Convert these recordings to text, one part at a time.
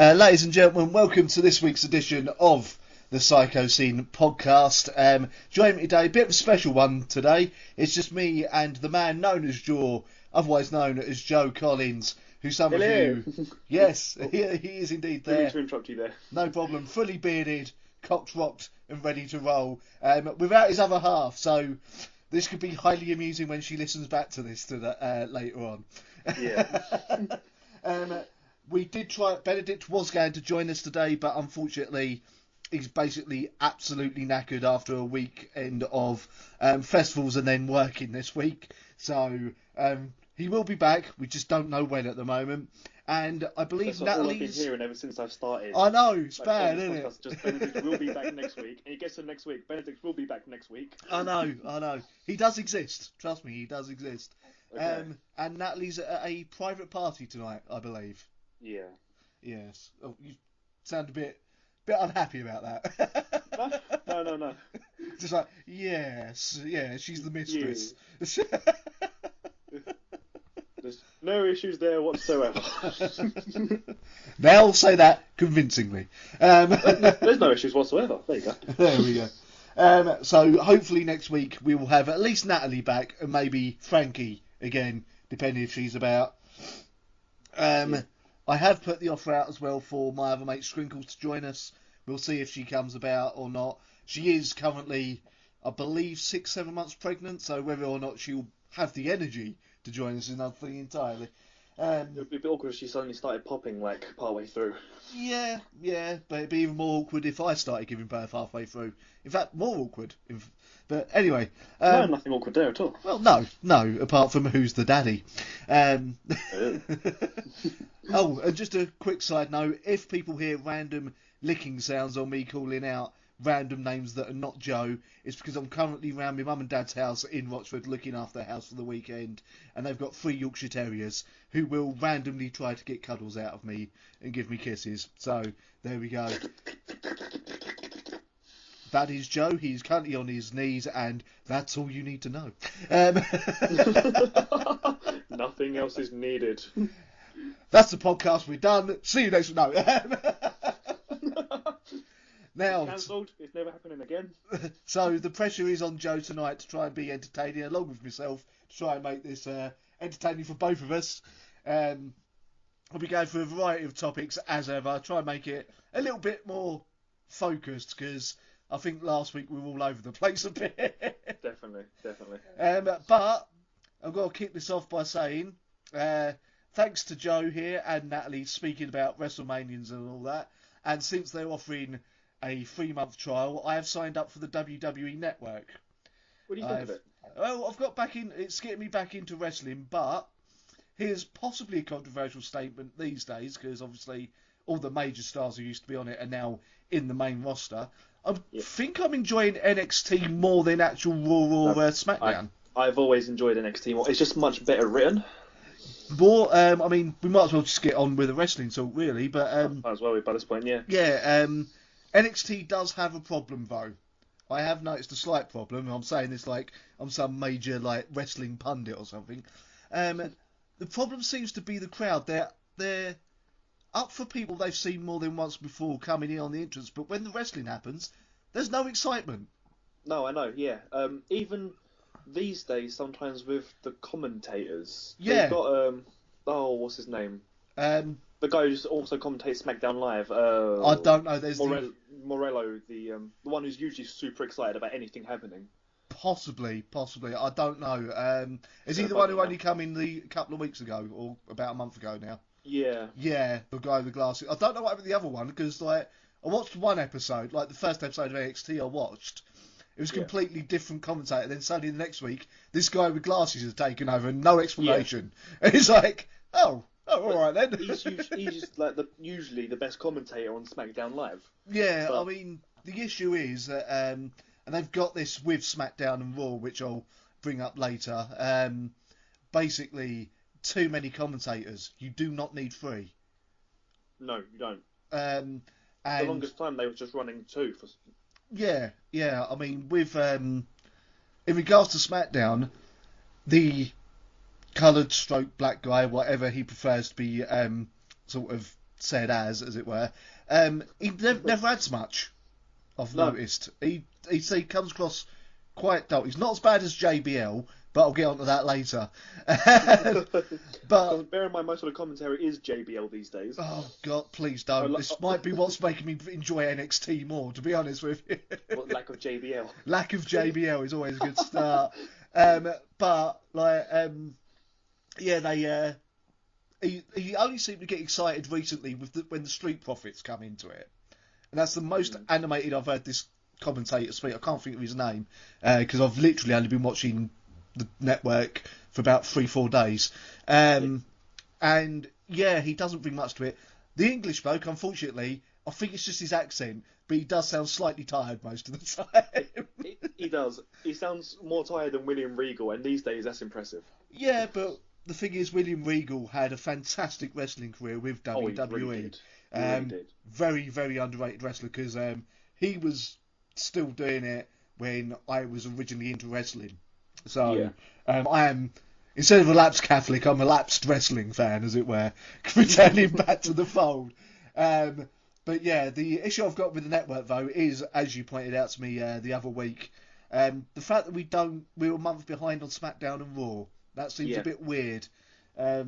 Ladies and gentlemen, welcome to this week's edition of the Psychosin Podcast. Joining me today, a bit of a special one today. It's just me and the man known as Jaw, otherwise known as Joe Collins, who some Hello. of you... Yes, he is indeed there. Sorry to interrupt you there. No problem. Fully bearded, cocked, rocked and ready to roll. Without his other half, so this could be highly amusing when she listens back to this later on. Yeah. We did try. Benedict was going to join us today, but unfortunately, he's basically absolutely knackered after a weekend of festivals and then working this week. So he will be back. We just don't know when at the moment. And I believe That's all I've been Natalie's. hearing ever since I've started. I know it's Like, bad, this isn't it? podcast, just Benedict will be back next week, and he gets to next week. Benedict will be back next week. I know. He does exist. Trust me, he does exist. Okay. And Natalie's at a private party tonight, I believe. Yeah. Yes. Oh, you sound a bit unhappy about that. No. Just like, yes, yeah, she's the mistress. There's no issues there whatsoever. They'll say that convincingly. There's no issues whatsoever. There you go. There we go. So hopefully next week we will have at least Natalie back and maybe Frankie again, depending if she's about. I have put the offer out as well for my other mate Scrinkles to join us. We'll see if she comes about or not. She is currently, I believe, 6-7 months pregnant, so whether or not she'll have the energy to join us is another thing entirely. It would be a bit awkward if she suddenly started popping like partway through. Yeah, but it'd be even more awkward if I started giving birth halfway through. In fact, more awkward. But anyway. No, nothing awkward there at all. Well, no, apart from who's the daddy. Oh, and just a quick side note, if people hear random licking sounds or me calling out random names that are not Joe, it's because I'm currently round my mum and dad's house in Rochford looking after the house for the weekend, and they've got 3 Yorkshire Terriers who will randomly try to get cuddles out of me and give me kisses. So, there we go. That is Joe. He's currently on his knees, and that's all you need to know. Nothing else is needed. That's the podcast. We're done. See you next week. No. Now, cancelled. It's never happening again. So the pressure is on Joe tonight to try and be entertaining, along with myself, to try and make this entertaining for both of us. I'll be going through a variety of topics as ever. I'll try and make it a little bit more focused because I think last week we were all over the place a bit. Definitely. But I've got to kick this off by saying thanks to Joe here and Natalie speaking about WrestleManians and all that. And since they're offering a 3-month trial, I have signed up for the WWE Network. What do you think of it? Well, I've got back in. It's getting me back into wrestling, but here's possibly a controversial statement these days because obviously all the major stars who used to be on it are now in the main roster. I think I'm enjoying NXT more than actual Raw or SmackDown. I've always enjoyed NXT more. It's just much better written. More, I mean, we might as well just get on with the wrestling talk, really. But might as well by this point, yeah. Yeah, NXT does have a problem though. I have noticed a slight problem. I'm saying this like I'm some major like wrestling pundit or something. The problem seems to be the crowd. They're up for people they've seen more than once before coming in on the entrance, but when the wrestling happens, there's no excitement. No, I know, yeah. Even these days, sometimes with the commentators, they've got what's his name? The guy who also commentates SmackDown Live. I don't know. There's Morello, the one who's usually super excited about anything happening. Possibly. I don't know. Is he the one who only come in a couple of weeks ago, or about a month ago now? Yeah. Yeah, the guy with the glasses. I don't know what happened to the other one because like I watched one episode, like the first episode of NXT I watched. It was a completely different commentator. Then suddenly the next week, this guy with glasses has taken over and no explanation. Yeah. And it's like, oh, all right then. He's just like usually the best commentator on SmackDown Live. Yeah, but I mean, the issue is that, and they've got this with SmackDown and Raw, which I'll bring up later. Basically, too many commentators. You do not need 3. No, you don't. And the longest time they were just running 2 for. Yeah. I mean, with in regards to SmackDown, the coloured stroke black guy, whatever he prefers to be sort of said as it were. He never adds much. I've noticed. He comes across quite dull. He's not as bad as JBL, but I'll get onto that later. But bear in mind, most of the commentary is JBL these days. Oh God, please don't. This might be what's making me enjoy NXT more, to be honest with you. What, lack of JBL? Lack of JBL is always a good start. But like, yeah, he only seemed to get excited recently with when the Street Profits come into it, and that's the most animated I've heard this commentator speak. I can't think of his name because I've literally only been watching the network for about 3-4 days. And yeah, he doesn't bring much to it. The English bloke, unfortunately, I think it's just his accent, but he does sound slightly tired most of the time. He does. He sounds more tired than William Regal, and these days that's impressive. Yeah, but the thing is, William Regal had a fantastic wrestling career with WWE. He really did. Very, very underrated wrestler because he was still doing it when I was originally into wrestling. So I am, instead of a lapsed Catholic, I'm a lapsed wrestling fan, as it were, returning back to the fold. But yeah, the issue I've got with the network, though, is, as you pointed out to me the other week, the fact that we're a month behind on SmackDown and Raw. That seems a bit weird. I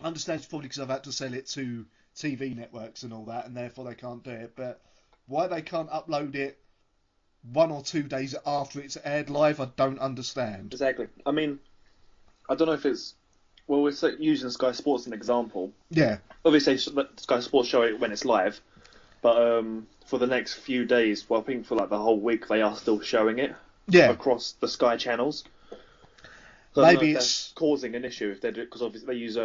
understand it's probably because I've had to sell it to TV networks and all that, and therefore they can't do it. But why they can't upload it 1 or 2 days after it's aired live, I don't understand. Exactly. I mean, I don't know if it's... Well, we're using Sky Sports as an example. Yeah. Obviously, Sky Sports show it when it's live, but for the next few days, well, I think for like the whole week, they are still showing it across the Sky channels. So maybe it's causing an issue if they do, because obviously they use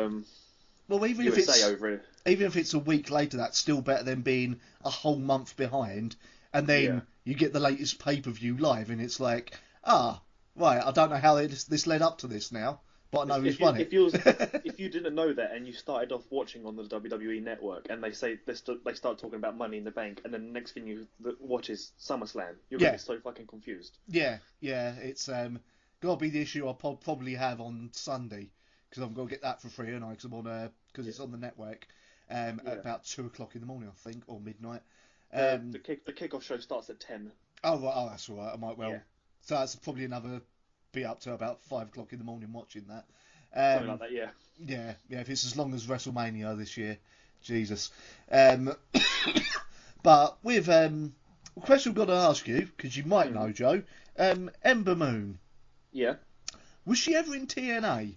well, even USA over it. Even if it's a week later, that's still better than being a whole month behind, and then you get the latest pay-per-view live, and it's like, right, I don't know how this led up to this now, but I know who's won it. If you didn't know that and you started off watching on the WWE network, and they start talking about Money in the Bank, and then the next thing you watch is SummerSlam, you're going to be so fucking confused. Yeah, it's got to be the issue I'll probably have on Sunday, because I'm going to get that for free, and because it's on the network at about 2 o'clock in the morning, I think, or midnight. The kickoff show starts at 10. Oh, right. Oh, that's all right. I might well. Yeah. So that's probably be up to about 5 o'clock in the morning watching that. Something like that, yeah. Yeah. If it's as long as WrestleMania this year, Jesus. But with a question I've got to ask you, because you might know, Joe. Ember Moon. Yeah. Was she ever in TNA?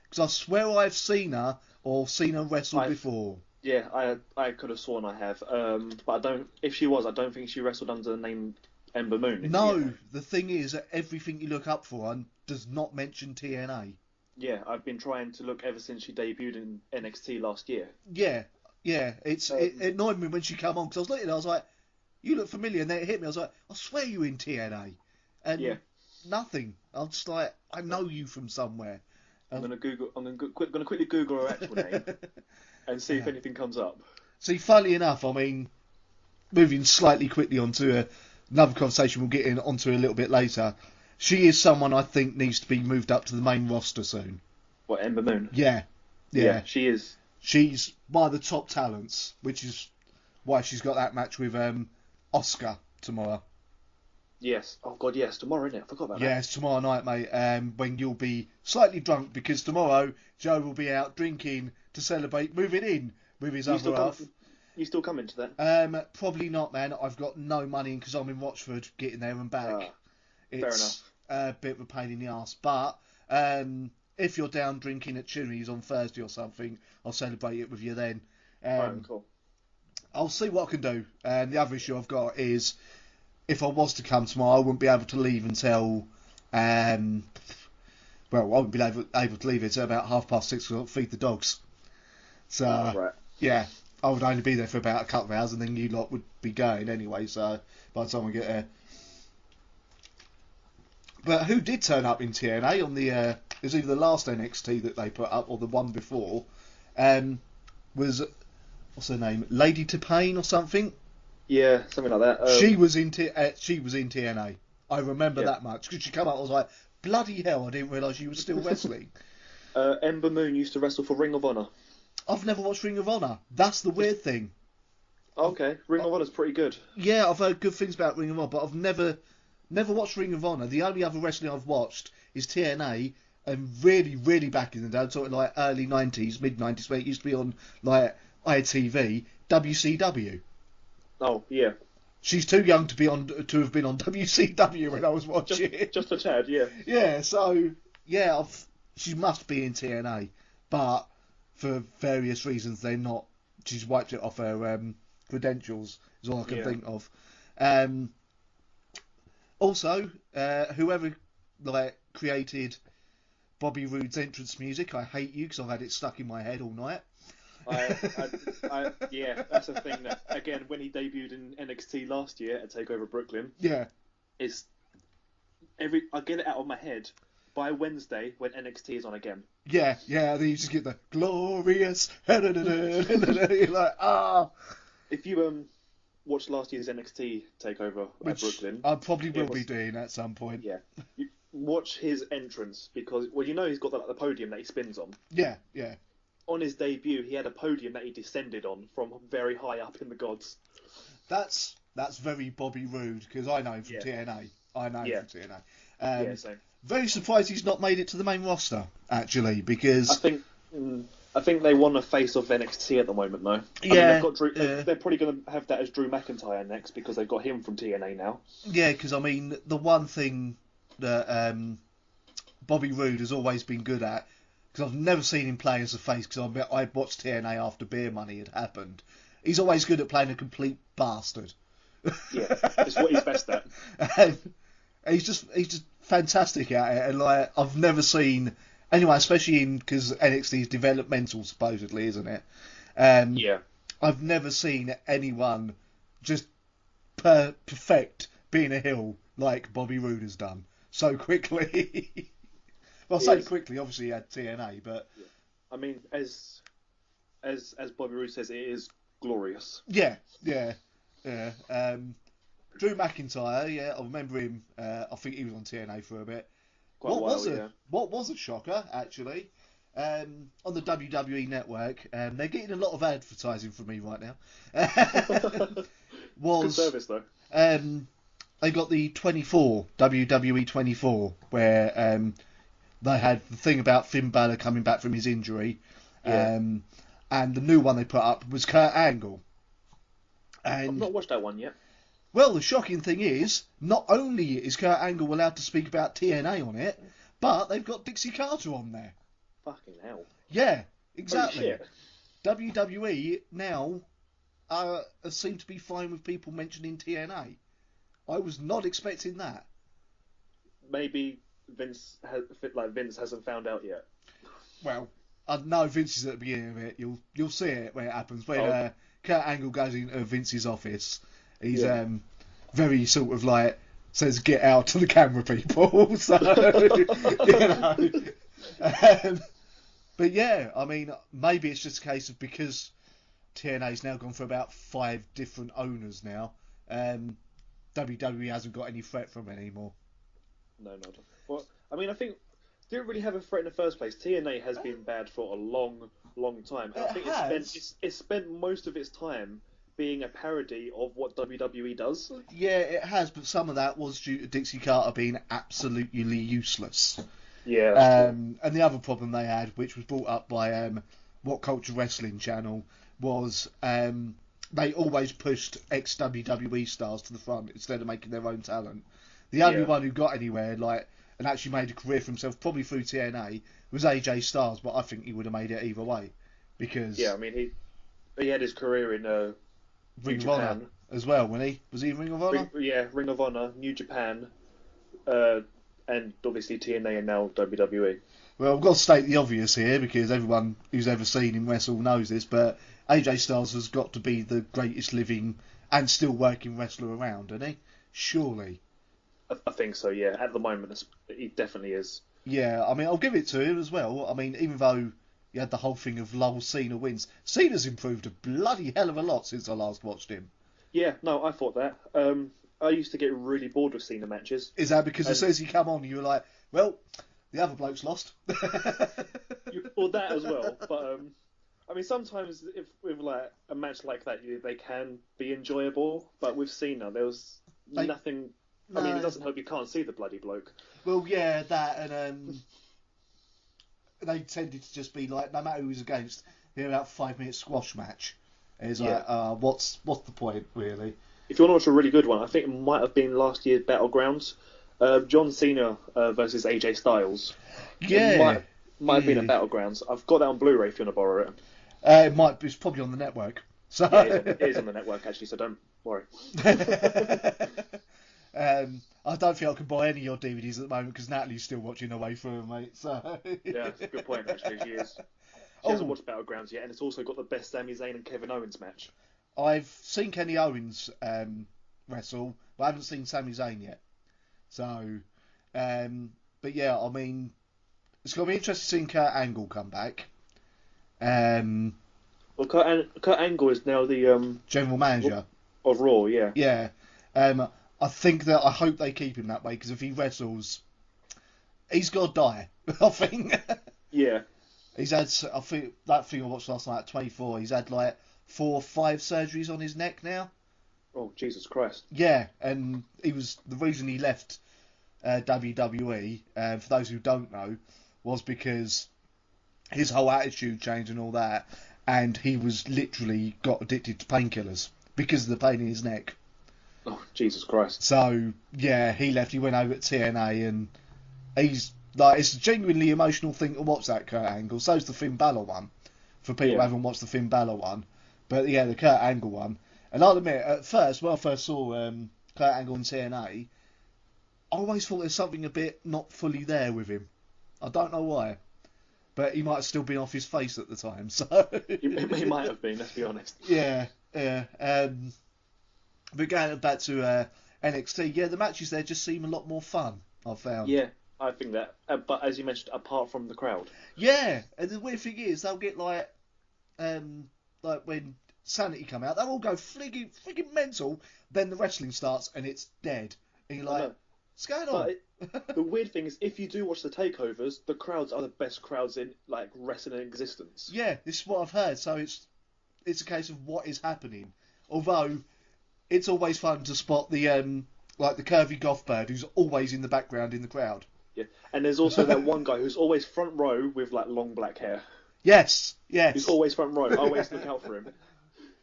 Because I swear I've seen her wrestle before. Yeah, I could have sworn I have. But I don't. If she was, I don't think she wrestled under the name Ember Moon. No, the thing is that everything you look up for does not mention TNA. Yeah, I've been trying to look ever since she debuted in NXT last year. Yeah. It annoyed me when she came on because I was looking, I was like, "You look familiar," and then it hit me. I was like, "I swear you in TNA," and nothing. I'm just like, I know you from somewhere. I'm gonna quickly Google her actual name and see if anything comes up. See, funnily enough, I mean, moving slightly quickly onto another conversation we'll get onto a little bit later. She is someone I think needs to be moved up to the main roster soon. What, Ember Moon? Yeah, she is. She's one of the top talents, which is why she's got that match with Oscar tomorrow. Yes. Oh God, yes. Tomorrow, isn't it? I forgot about that. Yeah, it's tomorrow night, mate. When you'll be slightly drunk because tomorrow Joe will be out drinking to celebrate moving in with his other half. You still coming to that? Probably not, man. I've got no money because I'm in Watford, getting there and back. It's a bit of a pain in the arse. But if you're down drinking at Chiri's on Thursday or something, I'll celebrate it with you then. Cool. I'll see what I can do. The other issue I've got is, if I was to come tomorrow, I wouldn't be able to leave until, I wouldn't be able to leave until about 6:30 to feed the dogs. So, yeah, I would only be there for about a couple of hours, and then you lot would be going anyway, so by the time we get there. But who did turn up in TNA on it was either the last NXT that they put up, or the one before, was, what's her name, Lady T-Pain or something? Yeah, something like that. She was in TNA. I remember that much because she came out. I was like, bloody hell! I didn't realise she was still wrestling. Ember Moon used to wrestle for Ring of Honor. I've never watched Ring of Honor. That's the weird thing. Okay, Ring of Honor's pretty good. Yeah, I've heard good things about Ring of Honor, but I've never watched Ring of Honor. The only other wrestling I've watched is TNA, and really, really back in the day, I'm talking like early 90s, mid 90s, where it used to be on like ITV, WCW. Oh yeah. She's too young to have been on WCW when I was watching it. Just a tad, yeah. Yeah, so yeah, she must be in TNA, but for various reasons they're not. She's wiped it off her credentials. Is all I can think of. Also, whoever created Bobby Roode's entrance music, I hate you because I've had it stuck in my head all night. Yeah, that's the thing. That again, when he debuted in NXT last year at Takeover Brooklyn, I get it out of my head by Wednesday when NXT is on again. Yeah, then you just get the glorious. You're like, ah. If you watched last year's NXT Takeover at Brooklyn, I probably will be doing at some point. Yeah, you watch his entrance because he's got the podium that he spins on. Yeah. On his debut, he had a podium that he descended on from very high up in the gods. That's very Bobby Roode because I know him from TNA. From TNA. Same. Very surprised he's not made it to the main roster actually because I think they want a face of NXT at the moment though. Yeah, they've got Drew, they're probably going to have that as Drew McIntyre next because they've got him from TNA now. Yeah, because I mean the one thing that Bobby Roode has always been good at. Because I've never seen him play as a face, because I watched TNA after Beer Money had happened. He's always good at playing a complete bastard. Yeah, it's what he's best at. And he's just fantastic at it, and like I've never seen anyone, especially because NXT is developmental supposedly, isn't it? Yeah. I've never seen anyone just perfect being a heel like Bobby Roode has done so quickly. Well, I say quickly, obviously he had TNA, but... Yeah. I mean, as Bobby Roode says, it is glorious. Yeah. Drew McIntyre, I remember him, I think he was on TNA for a bit. What was a shocker, actually, on the WWE Network, they're getting a lot of advertising from me right now, good service, though. They got the 24, WWE 24, where... they had the thing about Finn Balor coming back from his injury, and the new one they put up was Kurt Angle. And, I've not watched that one yet. Well, the shocking thing is, not only is Kurt Angle allowed to speak about TNA on it, but they've got Dixie Carter on there. Fucking hell. Yeah, exactly. Holy shit. WWE now seem to be fine with people mentioning TNA. I was not expecting that. Maybe Vince hasn't found out yet. Well, I know Vince is at the beginning of it. You'll see it when it happens. When Kurt Angle goes into Vince's office, he's very sort of like says, "Get out to the camera, people." So but yeah, I mean, maybe it's just a case of because TNA's now gone for about 5 different owners now. WWE hasn't got any threat from it anymore. No, not. Well, I mean, I think didn't really have a threat in the first place. TNA has been bad for a long, long time. And I think it spent most of its time being a parody of what WWE does. Yeah, it has, but some of that was due to Dixie Carter being absolutely useless. Yeah. And the other problem they had, which was brought up by What Culture Wrestling channel, was they always pushed ex-WWE stars to the front instead of making their own talent. The only one who got anywhere, and actually made a career for himself, probably through TNA, was AJ Styles, but I think he would have made it either way. Because... Yeah, I mean, he had his career in Ring of Honor as well, wasn't he? Was he in Ring of Honor? Ring of Honor, New Japan, and obviously TNA and now WWE. Well, I've got to state the obvious here, because everyone who's ever seen him wrestle knows this, but AJ Styles has got to be the greatest living and still working wrestler around, hasn't he? Surely. I think so, yeah. At the moment, he definitely is. Yeah, I mean, I'll give it to him as well. I mean, even though you had the whole thing of Lowell Cena wins, Cena's improved a bloody hell of a lot since I last watched him. Yeah, no, I thought that. I used to get really bored with Cena matches. Is that because as soon as he come on, you were like, well, the other bloke's lost? Well, that as well. But I mean, sometimes if with like a match like that, they can be enjoyable, but with Cena, there was nothing. I mean, it doesn't help you can't see the bloody bloke. Well, yeah, that and they tended to just be like, no matter who was against, about 5 minute squash match. It's like, what's the point really? If you want to watch a really good one, I think it might have been last year's Battlegrounds, John Cena versus AJ Styles. Yeah, it might have been at Battlegrounds. I've got that on Blu-ray if you want to borrow it. It might be. It's probably on the network. So yeah, it is on the network actually. So don't worry. I don't think I can buy any of your DVDs at the moment because Natalie's still watching her way through them, mate. So yeah, that's a good point actually. She is. She hasn't watched Battlegrounds yet, and it's also got the best Sami Zayn and Kevin Owens match. I've seen Kenny Owens wrestle, but I haven't seen Sami Zayn yet. So, but yeah, I mean, it's going to be interesting seeing Kurt Angle come back. Well, Kurt Angle is now the general manager of Raw. Yeah. Yeah. I hope they keep him that way because if he wrestles, he's got to die. I think. Yeah. He's had. I think that thing I watched last night at 24. He's had like 4 or 5 surgeries on his neck now. Oh Jesus Christ! Yeah, and he was the reason he left WWE. For those who don't know, was because his whole attitude changed and all that, and he was literally got addicted to painkillers because of the pain in his neck. Oh Jesus Christ! So yeah, he left. He went over to TNA, and he's like, it's a genuinely emotional thing to watch that Kurt Angle. So's the Finn Balor one. For people who haven't watched the Finn Balor one, but yeah, the Kurt Angle one. And I'll admit, at first, when I first saw Kurt Angle in TNA, I always thought there's something a bit not fully there with him. I don't know why, but he might have still been off his face at the time. So he might have been. Let's be honest. Yeah. But going back to NXT, yeah, the matches there just seem a lot more fun, I've found. Yeah, I think that. But as you mentioned, apart from the crowd. Yeah, and the weird thing is, they'll get like when Sanity come out, they'll all go frigging mental. Then the wrestling starts and it's dead. And you're like, what's going on? But the weird thing is, if you do watch the takeovers, the crowds are the best crowds in like wrestling in existence. Yeah, this is what I've heard. So it's a case of what is happening. Although it's always fun to spot the like the curvy goth bird who's always in the background in the crowd. Yeah, and there's also that one guy who's always front row with like long black hair. Yes. He's always front row. I always look out for him.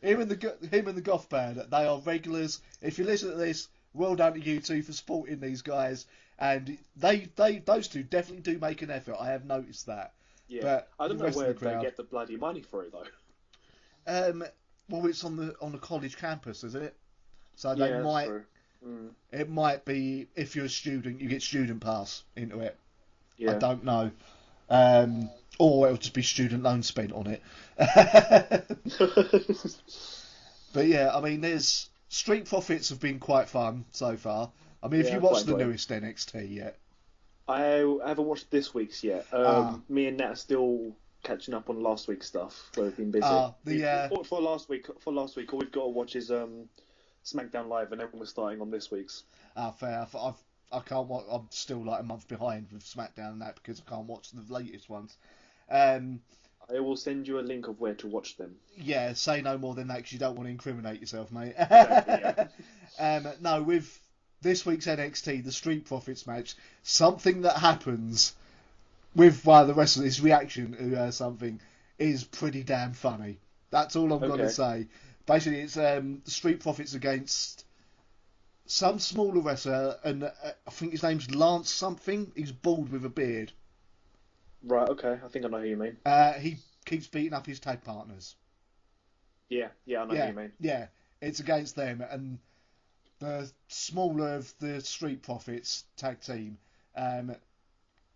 Him and the goth band, they are regulars. If you listen to this, well done to you two for supporting these guys. And those two definitely do make an effort. I have noticed that. Yeah, but I don't know where they get the bloody money for it though. Well, it's on the college campus, is it? So yeah, they might. True. It might be if you're a student, you get student pass into it. Yeah. I don't know. Or it'll just be student loan spent on it. But yeah, I mean, there's Street Profits have been quite fun so far. I mean, if you watched the newest NXT yet? I haven't watched this week's yet. Me and Nat are still catching up on last week's stuff. We've been busy. For last week, all we've got to watch is SmackDown Live, and then we're starting on this week's. Fair. I can't watch. I'm still like a month behind with SmackDown and that because I can't watch the latest ones. I will send you a link of where to watch them. Yeah, say no more than that because you don't want to incriminate yourself, mate. Exactly, yeah. No, with this week's NXT, the Street Profits match, something that happens with one of the wrestlers, his reaction to something is pretty damn funny. That's all I'm going to say. Basically, it's the Street Profits against some smaller wrestler, and I think his name's Lance something. He's bald with a beard. Right, okay. I think I know who you mean. He keeps beating up his tag partners. Yeah, I know who you mean. Yeah, it's against them, and the smaller of the Street Profits tag team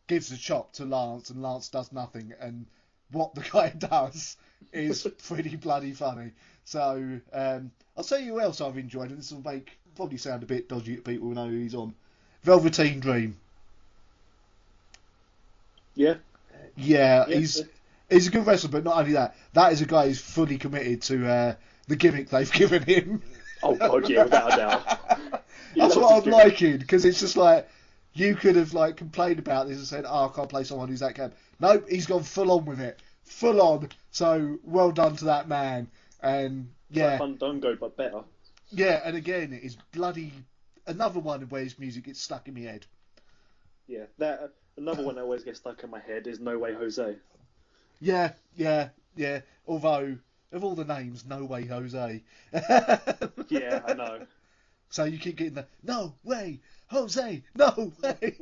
gives a chop to Lance, and Lance does nothing, and what the guy does is pretty bloody funny. So, I'll tell you who else I've enjoyed, and this will probably sound a bit dodgy to people who know who he's on. Velveteen Dream. Yeah, he's a good wrestler, but not only that, that is a guy who's fully committed to the gimmick they've given him. Oh god, yeah, without a doubt. That's what I'm liking, because it's just like, you could have like complained about this and said, I can't play someone who's that camp. No, he's gone full on with it. full on. So well done to that man. And yeah, it's like Fandango but better. Yeah, and again, it's bloody another one where his music gets stuck in my head. Yeah, that another one that always gets stuck in my head is No Way Jose. Yeah. Although of all the names, No Way Jose. Yeah, I know. So you keep getting the No Way Jose, No Way.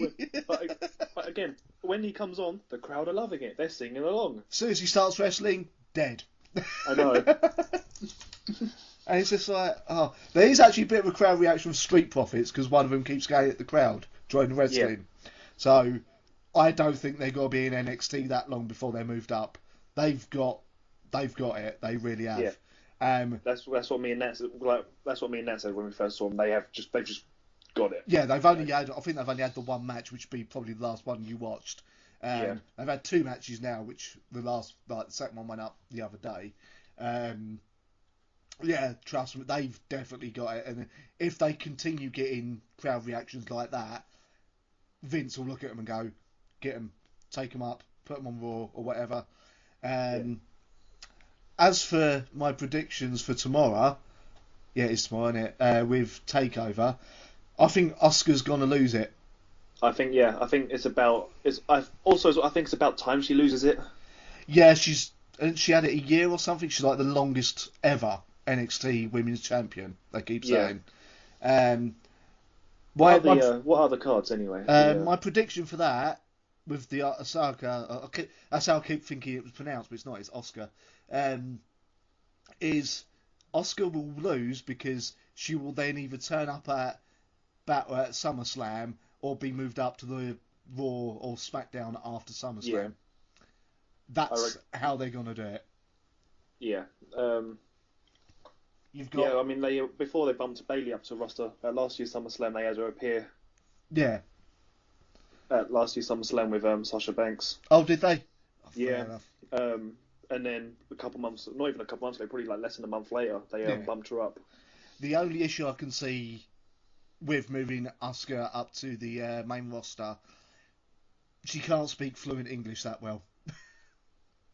But again, when he comes on, the crowd are loving it. They're singing along. As soon as he starts wrestling, dead. I know. And it's just like, oh, there is actually a bit of a crowd reaction from Street Profits because one of them keeps going at the crowd during the wrestling. Yeah. So I don't think they're going to be in NXT that long before they're moved up. They've got it. They really have. Yeah. That's what me and Nat that's what me and Nat said when we first saw them. They've just got it. Yeah, they've only had. I think they've only had the one match, which would be probably the last one you watched. They've had 2 matches now, which the second one went up the other day. Yeah, trust me, they've definitely got it. And if they continue getting crowd reactions like that, Vince will look at them and go, get them, take them up, put them on Raw or whatever. As for my predictions for tomorrow, it's tomorrow, isn't it? With TakeOver, I think Asuka's gonna lose it. I think it's about time she loses it. Yeah, she had it a year or something. She's like the longest ever NXT Women's Champion. They keep saying. What are the cards anyway? My prediction for that with the Osaka, that's how I keep thinking it was pronounced, but it's not. It's Oscar. Is Oscar will lose because she will then either turn up at SummerSlam or be moved up to the Raw or SmackDown after SummerSlam. Yeah. That's how they're gonna do it. Yeah. You've got. Yeah, I mean, before they bumped Bayley up to roster at last year's SummerSlam, they had her appear. Yeah. At last year's SummerSlam with Sasha Banks. Oh, did they? Oh, yeah. And then not even a couple months ago, probably like less than a month later, they bumped her up. The only issue I can see with moving Asuka up to the main roster, she can't speak fluent English that well.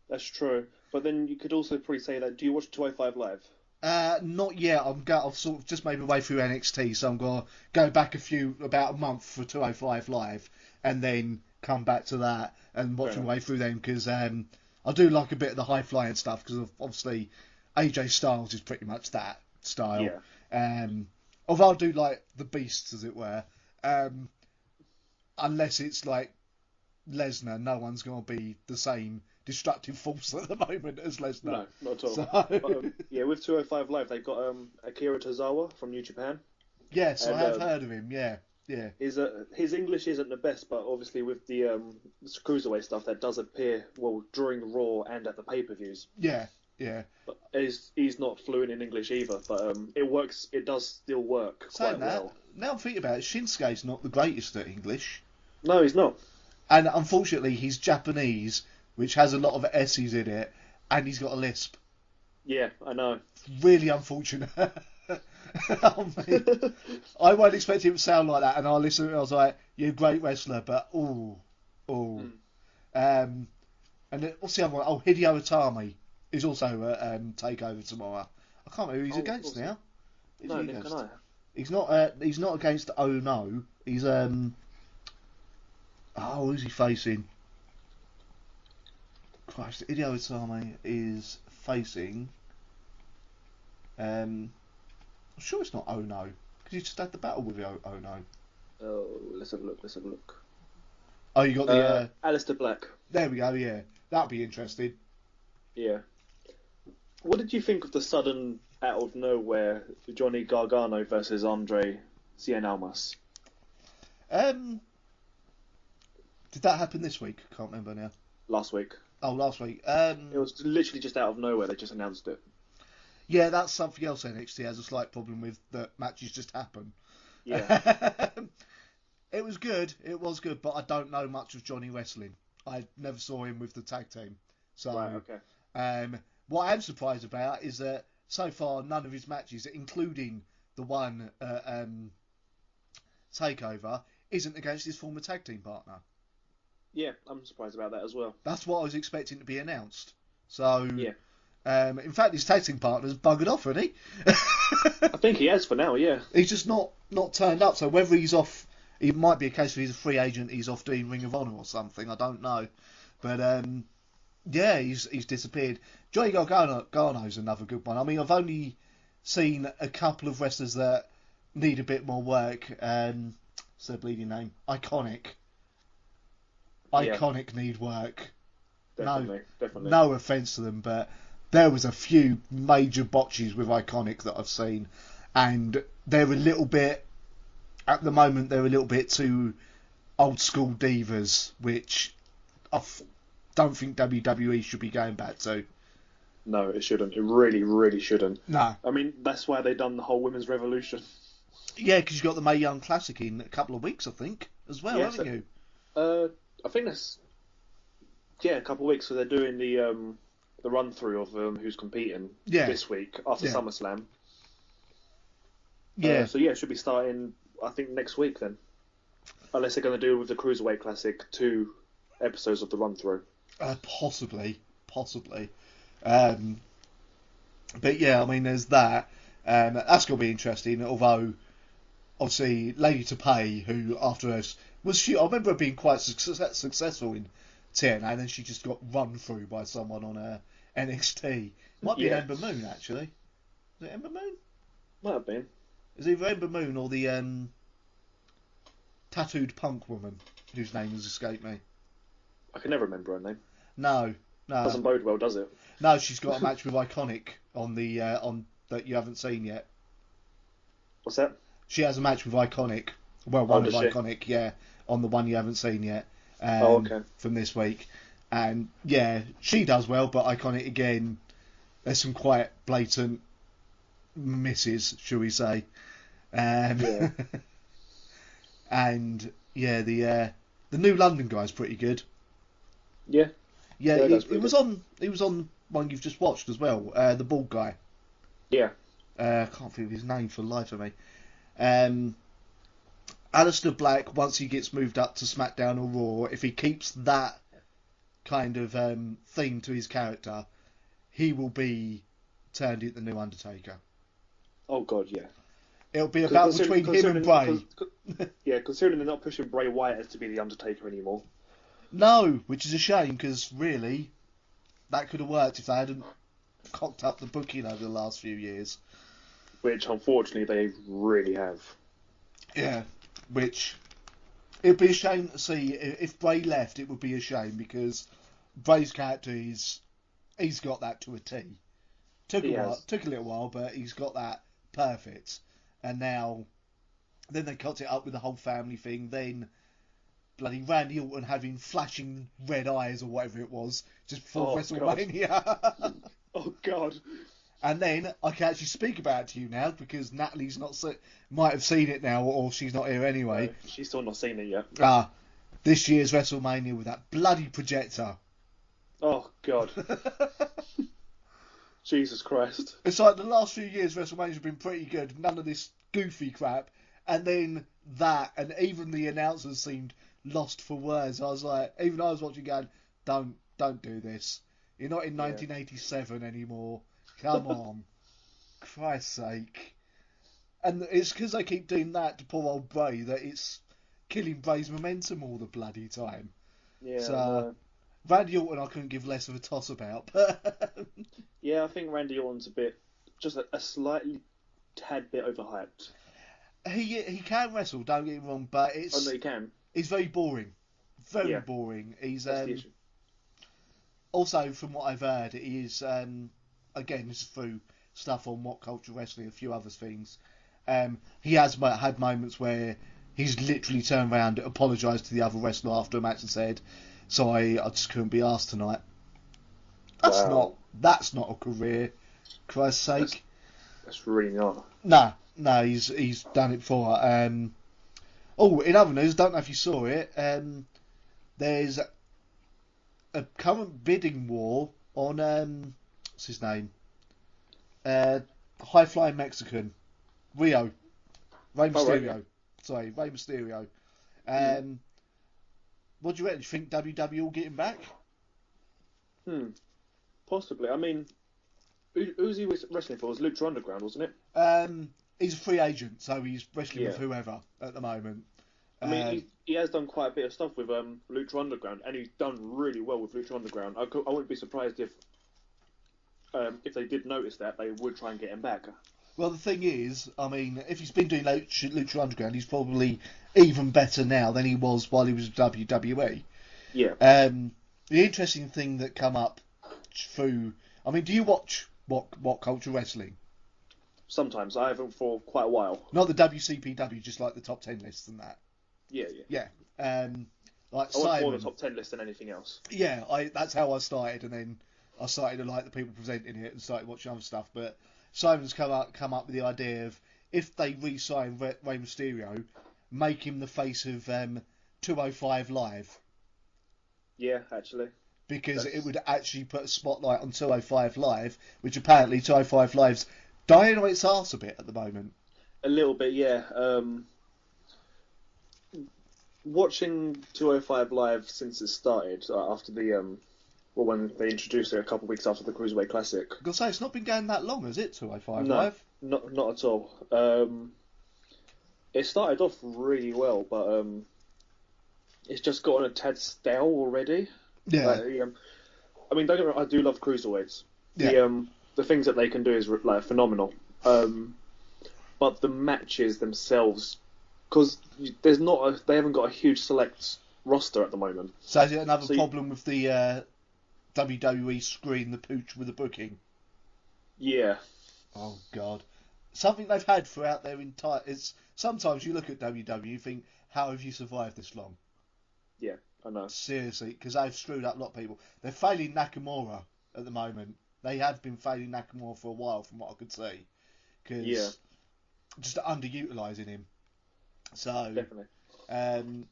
That's true. But then you could also probably say that, do you watch 205 Live? Not yet. I've sort of just made my way through NXT, so I'm going to go back about a month for 205 Live, and then come back to that and watch my way through them, because I do like a bit of the high-flying stuff, because obviously AJ Styles is pretty much that style. Yeah. Although I do like the beasts, as it were, unless it's like Lesnar, no one's going to be the same destructive force at the moment as Lesnar. No, not at all. So... But, with 205 Live, they've got Akira Tozawa from New Japan. Yes, I have heard of him. Yeah. His English isn't the best, but obviously with the cruiserweight stuff, that does appear during Raw and at the pay-per-views. Yeah. But he's not fluent in English either, but it works. It does still work quite well. Now I'm thinking about it, Shinsuke's not the greatest at English. No, he's not. And unfortunately, he's Japanese, which has a lot of S's in it, and he's got a lisp. Yeah, I know. Really unfortunate. I won't expect him to sound like that, and I listened. I was like, "You're a great wrestler, but And what's the other one? Oh, Hideo Itami is also a takeover tomorrow. I can't remember who he's against now. No, neither can I. He's not against Oh No. He's who's he facing? Christ, Hideo Itami is facing. I'm sure it's not Oh No, because he just had the battle with Oh No. Oh, let's have a look. Oh, you got the Aleister Black. There we go. Yeah, that'll be interesting. Yeah. What did you think of the sudden, out of nowhere, Johnny Gargano versus Andre Cien Almas? Did that happen this week? I can't remember now. Last week. Oh, last week. It was literally just out of nowhere. They just announced it. Yeah, that's something else NXT has a slight problem with. That matches just happen. Yeah. It was good, but I don't know much of Johnny wrestling. I never saw him with the tag team. So, right, okay. What I am surprised about is that so far none of his matches, including the one TakeOver, isn't against his former tag team partner. Yeah, I'm surprised about that as well. That's what I was expecting to be announced. So, Yeah. In fact, his tag team partner's buggered off, hasn't he? I think he has for now, yeah. He's just not turned up. So whether he's off, it might be a case where he's a free agent. He's off doing Ring of Honor or something. I don't know. But yeah, he's disappeared. Johnny Gargano's another good one. I mean, I've only seen a couple of wrestlers that need a bit more work. What's their bleeding name? Iconic. Iconic need work. Definitely. No offence to them, but there was a few major botches with Iconic that I've seen, and they're a little bit, at the moment, they're a little bit too old school divas, which I don't think WWE should be going back to. No, it shouldn't. It really, really shouldn't. No. I mean, that's why they've done the whole Women's Revolution. Yeah, because you've got the Mae Young Classic in a couple of weeks, I think, as well, haven't you? I think that's... Yeah, a couple of weeks, so they're doing the run-through of who's competing this week after SummerSlam. Yeah. So yeah, it should be starting, I think, next week then. Unless they're going to do with the Cruiserweight Classic 2 episodes of the run-through. Possibly. But yeah, I mean, there's that. That's going to be interesting, although, obviously, Lady to Pay, who after us, I remember her being quite successful in TNA, and then she just got run through by someone on NXT. Might be Ember Moon, actually. Is it Ember Moon? Might have been. It's either Ember Moon or the tattooed punk woman, whose name has escaped me. I can never remember her name. No. Doesn't bode well, does it? No, she's got a match with Iconic on the on that you haven't seen yet. What's that? She has a match with Iconic. Well, one of Iconic, yeah, on the one you haven't seen yet. Okay. From this week, and yeah, she does well, but Iconic again. There's some quite blatant misses, shall we say? Yeah. And yeah, the new London guy's pretty good. Yeah. Yeah, he was on one you've just watched as well. The bald guy. Yeah. I can't think of his name for the life of me. Aleister Black, once he gets moved up to SmackDown or Raw, if he keeps that kind of theme to his character, he will be turned into the new Undertaker. Oh God, yeah. It'll be about between him and Bray. Yeah, considering they're not pushing Bray Wyatt to be the Undertaker anymore. No, which is a shame, because really, that could have worked if they hadn't cocked up the booking over the last few years. Which, unfortunately, they really have. Yeah, which it'd be a shame to see if Bray left. It would be a shame, because Bray's character he's got that to a T. Took a little while, but he's got that perfect. And now, then they cut it up with the whole family thing. Then bloody Randy Orton having flashing red eyes or whatever it was just before WrestleMania. Oh God. And then I can actually speak about it to you now, because Natalie's might have seen it now, or she's not here anyway. No, she's still not seen it yet. This year's WrestleMania with that bloody projector. Oh God. Jesus Christ. It's like the last few years WrestleMania's have been pretty good. None of this goofy crap. And then that, and even the announcers seemed lost for words. I was like, even I was watching going, don't do this. You're not in 1987 anymore. Come on. Christ's sake. And it's because they keep doing that to poor old Bray that it's killing Bray's momentum all the bloody time. Yeah. So, Randy Orton I couldn't give less of a toss about. But yeah, I think Randy Orton's just a slightly tad bit overhyped. He can wrestle, don't get me wrong, but it's... Oh, no, he can. He's very boring. Very boring. He's That's the issue. Also, from what I've heard, he is, again, this is through stuff on What Culture Wrestling, a few other things, he has had moments where he's literally turned around, apologised to the other wrestler after a match and said, sorry, I just couldn't be asked tonight. That's not a career, Christ's sake. That's really not. No, he's done it before. In other news, don't know if you saw it, there's a current bidding war on, what's his name? High-flying Mexican. Rey Mysterio. Right. Sorry, Rey Mysterio. What do you reckon? Do you think WWE will get him back? Possibly. I mean, who's he wrestling for? It was Lucha Underground, wasn't it? He's a free agent, so he's wrestling with whoever at the moment. I mean, he has done quite a bit of stuff with Lucha Underground, and he's done really well with Lucha Underground. I wouldn't be surprised if they did notice that, they would try and get him back. Well, the thing is, I mean, if he's been doing Lucha Underground, he's probably even better now than he was while he was with WWE. Yeah. The interesting thing that come up through... I mean, do you watch What Culture Wrestling? Sometimes. I haven't for quite a while. Not the WCPW, just like the top 10 lists and that. Yeah. Like I watch more the top 10 list than anything else. Yeah, that's how I started, and then I started to like the people presenting it and started watching other stuff. But Simon's come up with the idea of, if they re-sign Rey Mysterio, make him the face of 205 Live. Yeah, actually. Because it would actually put a spotlight on 205 Live, which apparently 205 Live's dying on its arse a bit at the moment. A little bit, yeah. Watching 205 Live since it started, after the when they introduced it a couple of weeks after the Cruiserweight Classic. I was going to say, it's not been going that long, has it, 205 No, Live? not at all. It started off really well, but it's just gotten a tad stale already. Yeah. I mean, don't get me wrong, I do love Cruiserweights. Yeah. The things that they can do is like phenomenal. But the matches themselves, because they haven't got a huge select roster at the moment. So is it another problem with the WWE screwing the pooch with the booking? Yeah. Oh God, something they've had throughout their entire. It's sometimes you look at WWE, you think, how have you survived this long? Yeah, I know. Seriously, because they've screwed up a lot of people. They're failing Nakamura at the moment. They have been failing Nakamura for a while, from what I could see, because just underutilising him. So definitely. I'm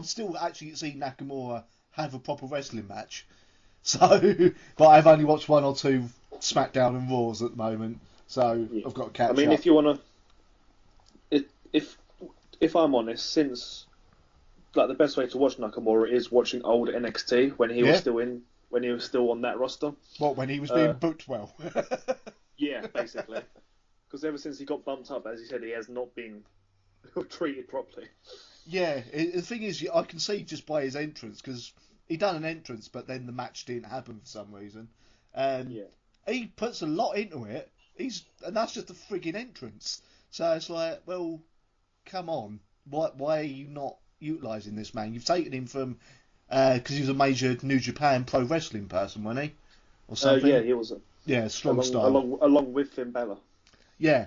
still actually seeing Nakamura have a proper wrestling match. So, but I've only watched one or two SmackDown and Raws at the moment, so I've got to catch up. I mean, if you want to, if I'm honest, since like the best way to watch Nakamura is watching old NXT when he was still on that roster. What, when he was being booked well? Yeah, basically. Because ever since he got bumped up, as you said, he has not been treated properly. Yeah, the thing is, I can see just by his entrance, because he done an entrance, but then the match didn't happen for some reason. He puts a lot into it, and that's just a frigging entrance. So it's like, well, come on, why are you not utilising this man? You've taken him from, because he was a major New Japan Pro Wrestling person, wasn't he? Or something? Yeah, he was. Strong style. Along with Finn Balor. Yeah.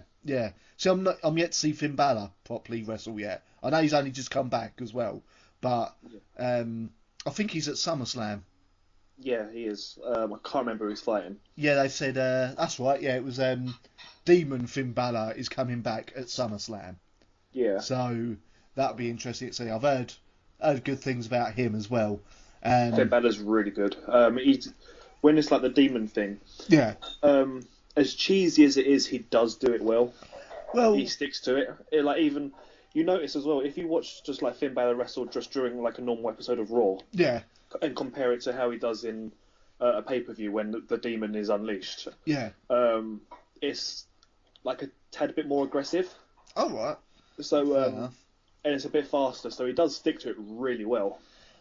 See, I'm yet to see Finn Balor properly wrestle yet. I know he's only just come back as well, but I think he's at SummerSlam. Yeah, he is. I can't remember who he's fighting. Yeah, they said that's right. Yeah, it was Demon Finn Balor is coming back at SummerSlam. Yeah. So that'll be interesting to see. I've heard good things about him as well. Finn Balor's really good. When it's like the demon thing. Yeah. As cheesy as it is, he does do it well. Well, he sticks to it. Even you notice as well, if you watch just like Finn Balor wrestle just during like a normal episode of Raw. Yeah. And compare it to how he does in a pay-per-view when the demon is unleashed. Yeah. It's like a tad bit more aggressive. Oh, right. So, and it's a bit faster, so he does stick to it really well.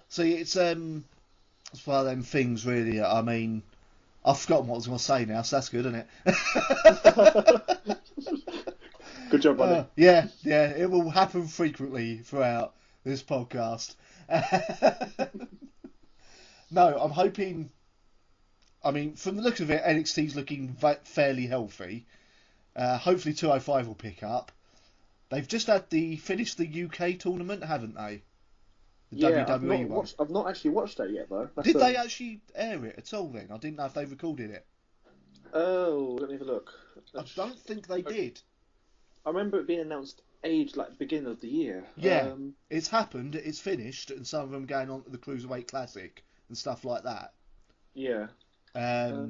See, it's one of them things, really. I mean, I've forgotten what I was going to say now, so that's good, isn't it? Good job, buddy. Yeah, it will happen frequently throughout this podcast. No, I'm hoping... I mean, from the look of it, NXT's looking fairly healthy. Hopefully 205 will pick up. They've just finished the UK tournament, haven't they? The WWE one. I've not actually watched that yet, though. Did they actually air it at all then? I didn't know if they recorded it. Oh, let me have a look. I don't think they did. I remember it being announced beginning of the year. Yeah, it's happened, it's finished, and some of them going on to the Cruiserweight Classic and stuff like that. Yeah. But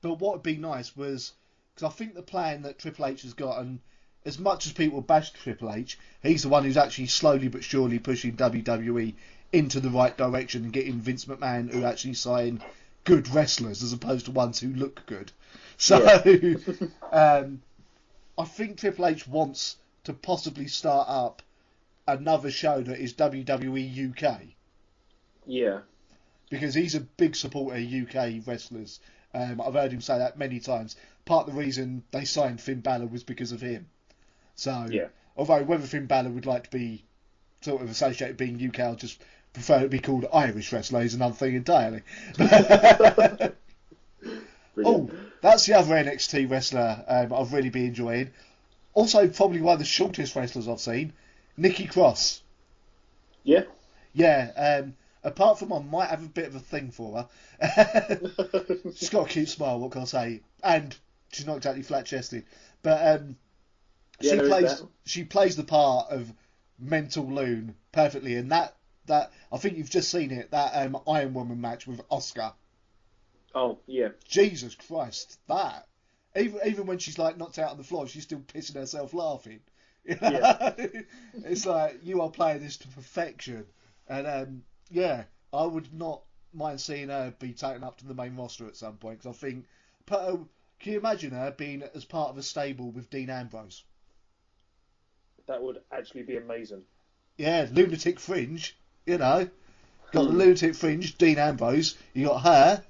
what would be nice was, because I think the plan that Triple H has got, and as much as people bash Triple H, he's the one who's actually slowly but surely pushing WWE into the right direction and getting Vince McMahon who actually sign good wrestlers as opposed to ones who look good. So I think Triple H wants to possibly start up another show that is WWE UK. Yeah. Because he's a big supporter of UK wrestlers. I've heard him say that many times. Part of the reason they signed Finn Balor was because of him. So, although whether Finn Balor would like to be sort of associated with being UK, I'd just prefer to be called Irish wrestler is another thing entirely. Oh, that's the other NXT wrestler I've really been enjoying. Also, probably one of the shortest wrestlers I've seen, Nikki Cross. Yeah? Yeah, apart from I might have a bit of a thing for her. She's got a cute smile, what can I say? And she's not exactly flat-chested. But she plays the part of Mental Loon perfectly. And that I think you've just seen it, that Iron Woman match with Asuka. Oh, yeah. Jesus Christ, that. Even when she's like knocked out on the floor, she's still pissing herself laughing. You know? Yeah. It's like, you are playing this to perfection. And I would not mind seeing her be taken up to the main roster at some point. Because I think, can you imagine her being as part of a stable with Dean Ambrose? That would actually be amazing. Yeah, Lunatic Fringe, you know. Got the Lunatic Fringe, Dean Ambrose. You got her.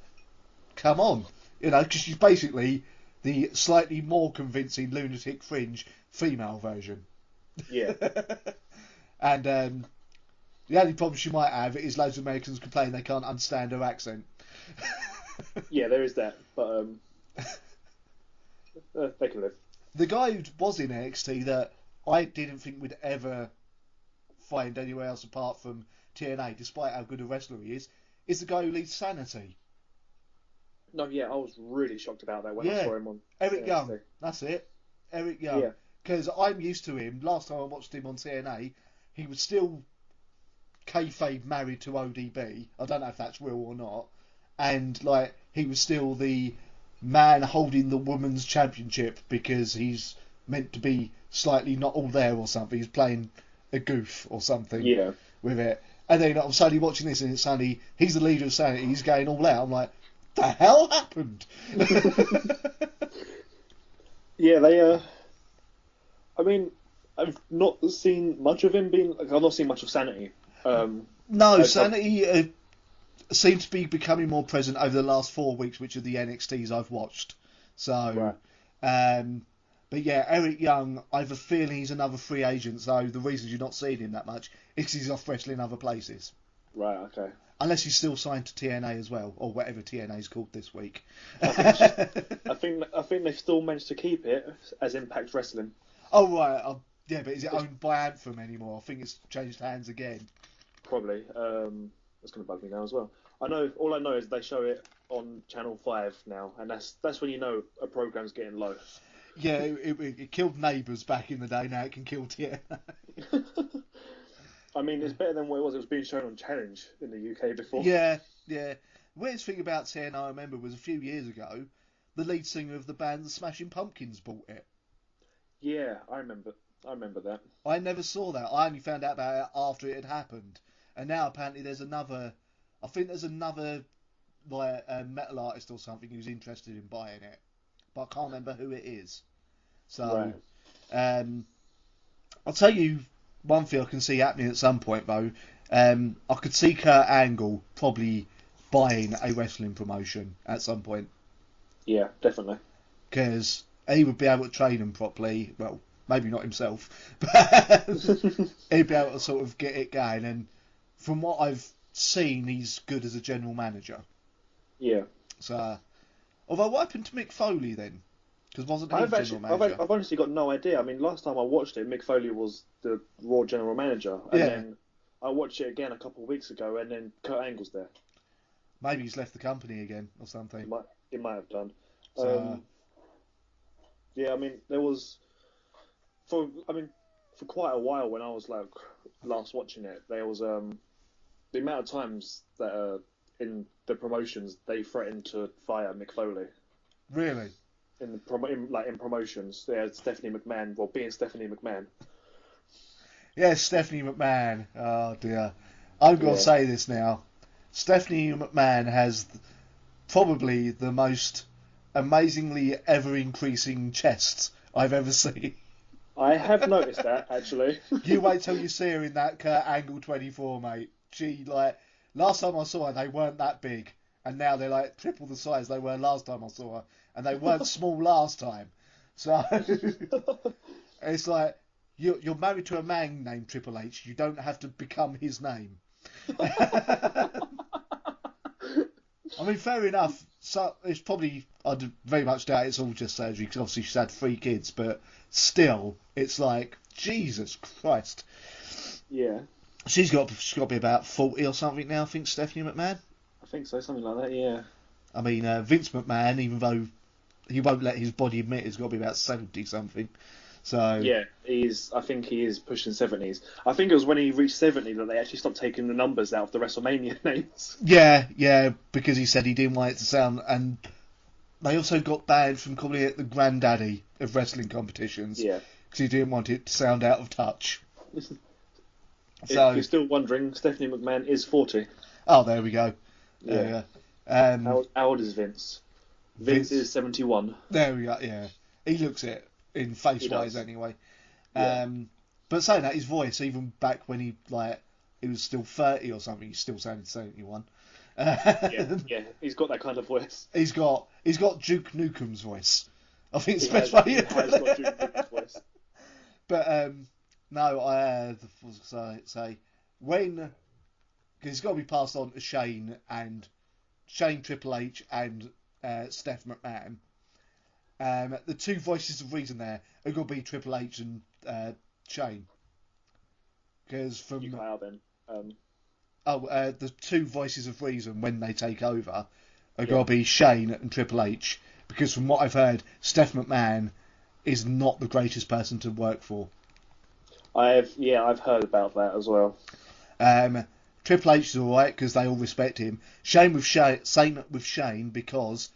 Come on. You know, because she's basically the slightly more convincing Lunatic Fringe female version. Yeah. And the only problem she might have is loads of Americans complain they can't understand her accent. Yeah, there is that, but they can live. The guy who was in NXT that I didn't think would ever find anywhere else apart from TNA, despite how good a wrestler he is the guy who leads Sanity. No, yeah, I was really shocked about that when I saw him on Eric Young. That's it. Eric Young. Yeah. Because I'm used to him. Last time I watched him on TNA, he was still kayfabe married to ODB. I don't know if that's real or not. And like he was still the man holding the women's championship because he's meant to be slightly not all there or something. He's playing a goof or something with it. And then I'm suddenly watching this and it's suddenly he's the leader of Sanity. He's going all out. I'm like, the hell happened? Yeah, they. I mean, I've not seen much of him being. Like, I've not seen much of Sanity. No, Sanity seems to be becoming more present over the last 4 weeks, which are the NXTs I've watched. So, but yeah, Eric Young, I have a feeling he's another free agent. So the reasons you're not seeing him that much is 'cause he's off wrestling other places. Right. Okay. Unless he's still signed to TNA as well, or whatever TNA is called this week. I think they've still managed to keep it as Impact Wrestling. Oh right, yeah, but is it owned by Anthem anymore? I think it's changed hands again. Probably. That's going to bug me now as well. All I know is they show it on Channel 5 now, and that's when you know a program's getting low. Yeah, it killed Neighbours back in the day. Now it can kill TNA. I mean, it's better than what it was. It was being shown on Challenge in the UK before. Yeah. Weirdest thing about TNA I remember was a few years ago, the lead singer of the band, the Smashing Pumpkins, bought it. Yeah, I remember that. I never saw that. I only found out about it after it had happened. And now apparently there's another like metal artist or something who's interested in buying it, but I can't remember who it is. So, I'll tell you one thing I can see happening at some point though. I could see Kurt Angle probably buying a wrestling promotion at some point. Yeah, definitely. Because he would be able to train them properly. Well, maybe not himself, but he'd be able to sort of get it going. And from what I've seen, he's good as a general manager. Yeah. So, although what happened to Mick Foley then? Because wasn't he general manager? I've honestly got no idea. I mean, last time I watched it, Mick Foley was the Raw general manager, and then I watched it again a couple of weeks ago, and then Kurt Angle's there. Maybe he's left the company again or something. He might have done. So, yeah, I mean, there was for quite a while when I was like last watching it, there was the amount of times that in the promotions they threatened to fire Mick Foley. Really? In promotions, Stephanie McMahon. Well, being Stephanie McMahon. Yeah, Stephanie McMahon. Oh dear. I'm going to say this now. Stephanie McMahon has probably the most amazingly ever-increasing chest I've ever seen. I have noticed that, actually. You wait till you see her in that Kurt Angle 24, mate. Last time I saw her, they weren't that big. And now they're like triple the size they were last time I saw her. And they weren't small last time. So, it's like, you're married to a man named Triple H. You don't have to become his name. I mean, fair enough. So it's probably, I'd very much doubt it's all just surgery because obviously she's had 3 kids, but still, it's like, Jesus Christ. Yeah. She's got to be about 40 or something now, I think, Stephanie McMahon. I think so, something like that, yeah. I mean, Vince McMahon, even though he won't let his body admit, has got to be about 70 something. So yeah, I think he is pushing 70s. I think it was when he reached 70 that they actually stopped taking the numbers out of the WrestleMania names. Yeah, because he said he didn't want it to sound, and they also got banned from calling it the granddaddy of wrestling competitions. Yeah, because he didn't want it to sound out of touch. So, if you're still wondering, Stephanie McMahon is 40. Oh, there we go. Yeah. How old is Vince? Vince is 71. There we go. Yeah, he looks it in face wise anyway. Yeah. But saying that, his voice, even back when he was still 30 or something, he still sounded 71. Yeah, he's got that kind of voice. He's got Duke Nukem's voice. I think it's he the best way. He has got Duke Nukem's voice. But no, I say when, because it's got to be passed on to Shane, Triple H, and Steph McMahon. The 2 voices of reason there are going to be Triple H and Shane. Because from you cut out then. the 2 voices of reason when they take over are going to be Shane and Triple H. Because from what I've heard, Steph McMahon is not the greatest person to work for. I've heard about that as well. Triple H is alright because they all respect him. Same with Shane because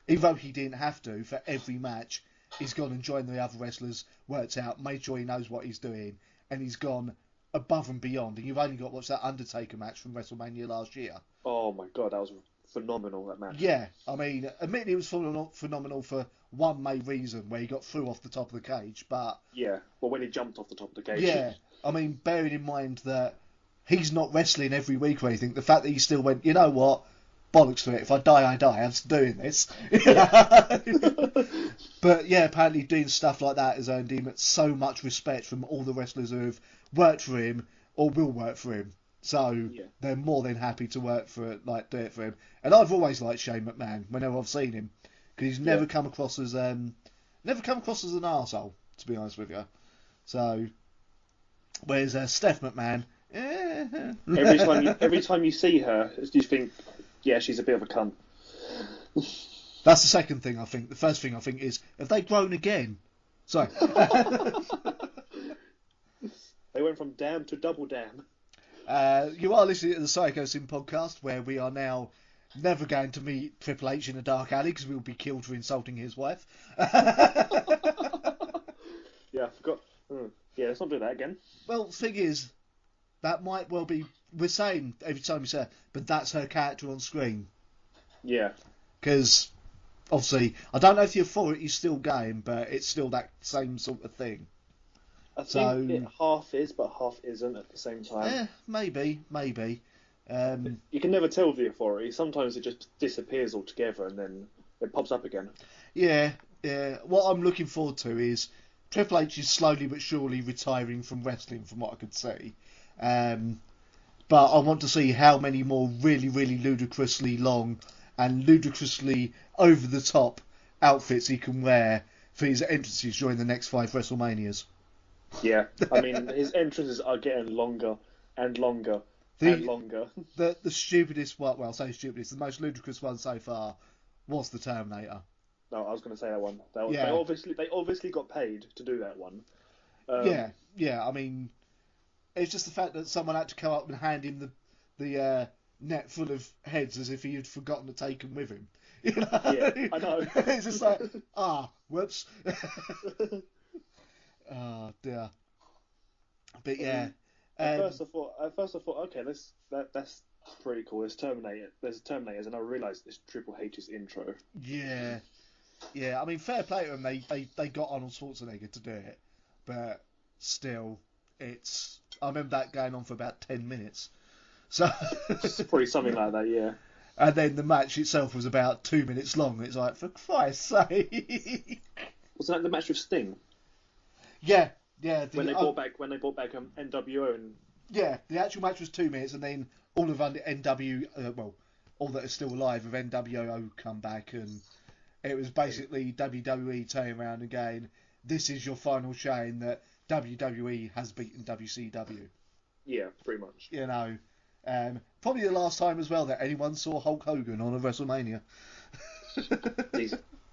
even though he didn't have to, for every match, he's gone and joined the other wrestlers, worked out, made sure he knows what he's doing, and he's gone above and beyond. And you've only got to watch that Undertaker match from WrestleMania last year. Oh my God, that was phenomenal, that match. Yeah, I mean, admittedly it was phenomenal for one main reason, where he got through off the top of the cage, but... Yeah, well, when he jumped off the top of the cage. Yeah, I mean, bearing in mind that he's not wrestling every week or anything, the fact that he still went, you know what, bollocks to it, if I die, I die, I'm still doing this. Yeah. But yeah, apparently doing stuff like that has earned him so much respect from all the wrestlers who have worked for him or will work for him. So they're more than happy to do it for him. And I've always liked Shane McMahon whenever I've seen him, because he's never come across as an arsehole, to be honest with you. So whereas Steph McMahon, every time you see her, you think, yeah, she's a bit of a cunt. That's the second thing I think. The first thing I think is, have they grown again? Sorry. They went from damn to double damn. You are listening to the Psychosin Podcast, where we are now never going to meet Triple H in a dark alley because we'll be killed for insulting his wife. Yeah, I forgot. Yeah, let's not do that again. Well, the thing is, that might well be, we're saying every time we say it, but that's her character on screen. Yeah. Because, obviously, I don't know if the authority's still going, but it's still that same sort of thing. I think it half is, but half isn't at the same time. Maybe. You can never tell with the authority. Sometimes it just disappears altogether and then it pops up again. Yeah. What I'm looking forward to is Triple H is slowly but surely retiring from wrestling, from what I could see. But I want to see how many more really, really ludicrously long and ludicrously over-the-top outfits he can wear for his entrances during the next 5 WrestleManias. Yeah, I mean, his entrances are getting longer and longer and longer. The stupidest one, well, I say stupidest, the most ludicrous one so far was the Terminator. No, I was going to say that one. They obviously got paid to do that one. Yeah, I mean, it's just the fact that someone had to come up and hand him the net full of heads as if he had forgotten to take them with him. You know? Yeah, I know. It's just like, whoops. Oh dear. But yeah, At first I thought, okay, that's pretty cool. There's Terminators, and I realised it's Triple H's intro. Yeah. I mean, fair play to them. They got Arnold Schwarzenegger to do it, but still, I remember that going on for about 10 minutes. So it's probably something like that, yeah. And then the match itself was about 2 minutes long. It's like, for Christ's sake. Wasn't that the match with Sting? Yeah. When they brought back NWO and. Yeah, the actual match was 2 minutes, and then all of all that is still alive of NWO come back, and it was basically WWE turning around and going, "This is your final showing that WWE has beaten WCW." Yeah, pretty much. You know, probably the last time as well that anyone saw Hulk Hogan on a WrestleMania.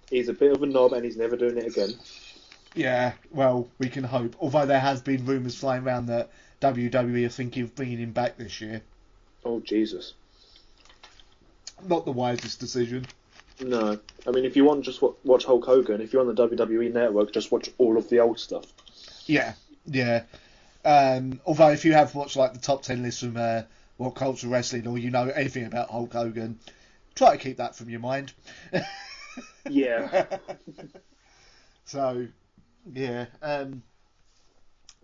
He's a bit of a knob, and he's never doing it again. Yeah, well, we can hope. Although there has been rumours flying around that WWE are thinking of bringing him back this year. Oh, Jesus. Not the wisest decision. No. I mean, if you want just watch Hulk Hogan, if you're on the WWE Network, just watch all of the old stuff. Yeah. Although if you have watched like the top 10 list from What Culture Wrestling, or you know anything about Hulk Hogan, try to keep that from your mind. Yeah. So, yeah.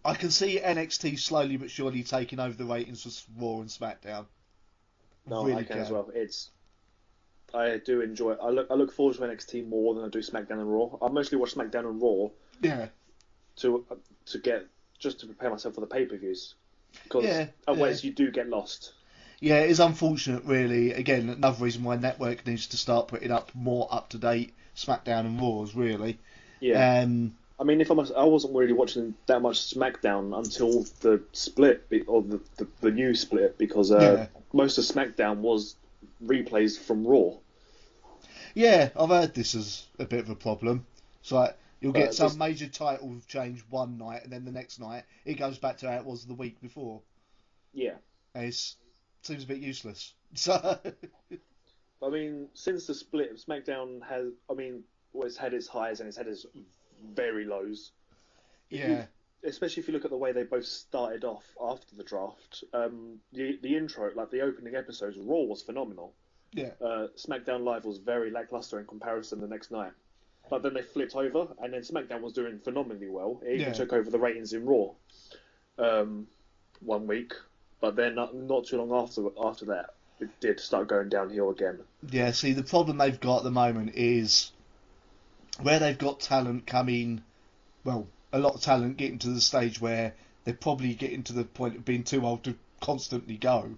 I can see NXT slowly but surely taking over the ratings for Raw and SmackDown. No, really I can as well. I do enjoy it. I look forward to NXT more than I do SmackDown and Raw. I mostly watch SmackDown and Raw. Yeah. To prepare myself for the pay-per-views, because otherwise you do get lost. Yeah, it's unfortunate, really. Again, another reason why Network needs to start putting up more up-to-date SmackDown and Raws, really. Yeah. I mean, if I wasn't really watching that much SmackDown until the split, or the new split, because most of SmackDown was replays from Raw. Yeah, I've heard this is a bit of a problem. It's like, you'll get some major title change one night, and then the next night, it goes back to how it was the week before. Yeah. And it seems a bit useless. So... I mean, since the split, SmackDown has, it's had its highs and it's had its very lows. Yeah. Especially if you look at the way they both started off after the draft. The intro, like the opening episodes, Raw was phenomenal. Yeah. SmackDown Live was very lackluster in comparison the next night. But then they flipped over, and then SmackDown was doing phenomenally well. It even took over the ratings in Raw 1 week. But then not too long after that, it did start going downhill again. Yeah, see, the problem they've got at the moment is where they've got talent coming, well, a lot of talent getting to the stage where they're probably getting to the point of being too old to constantly go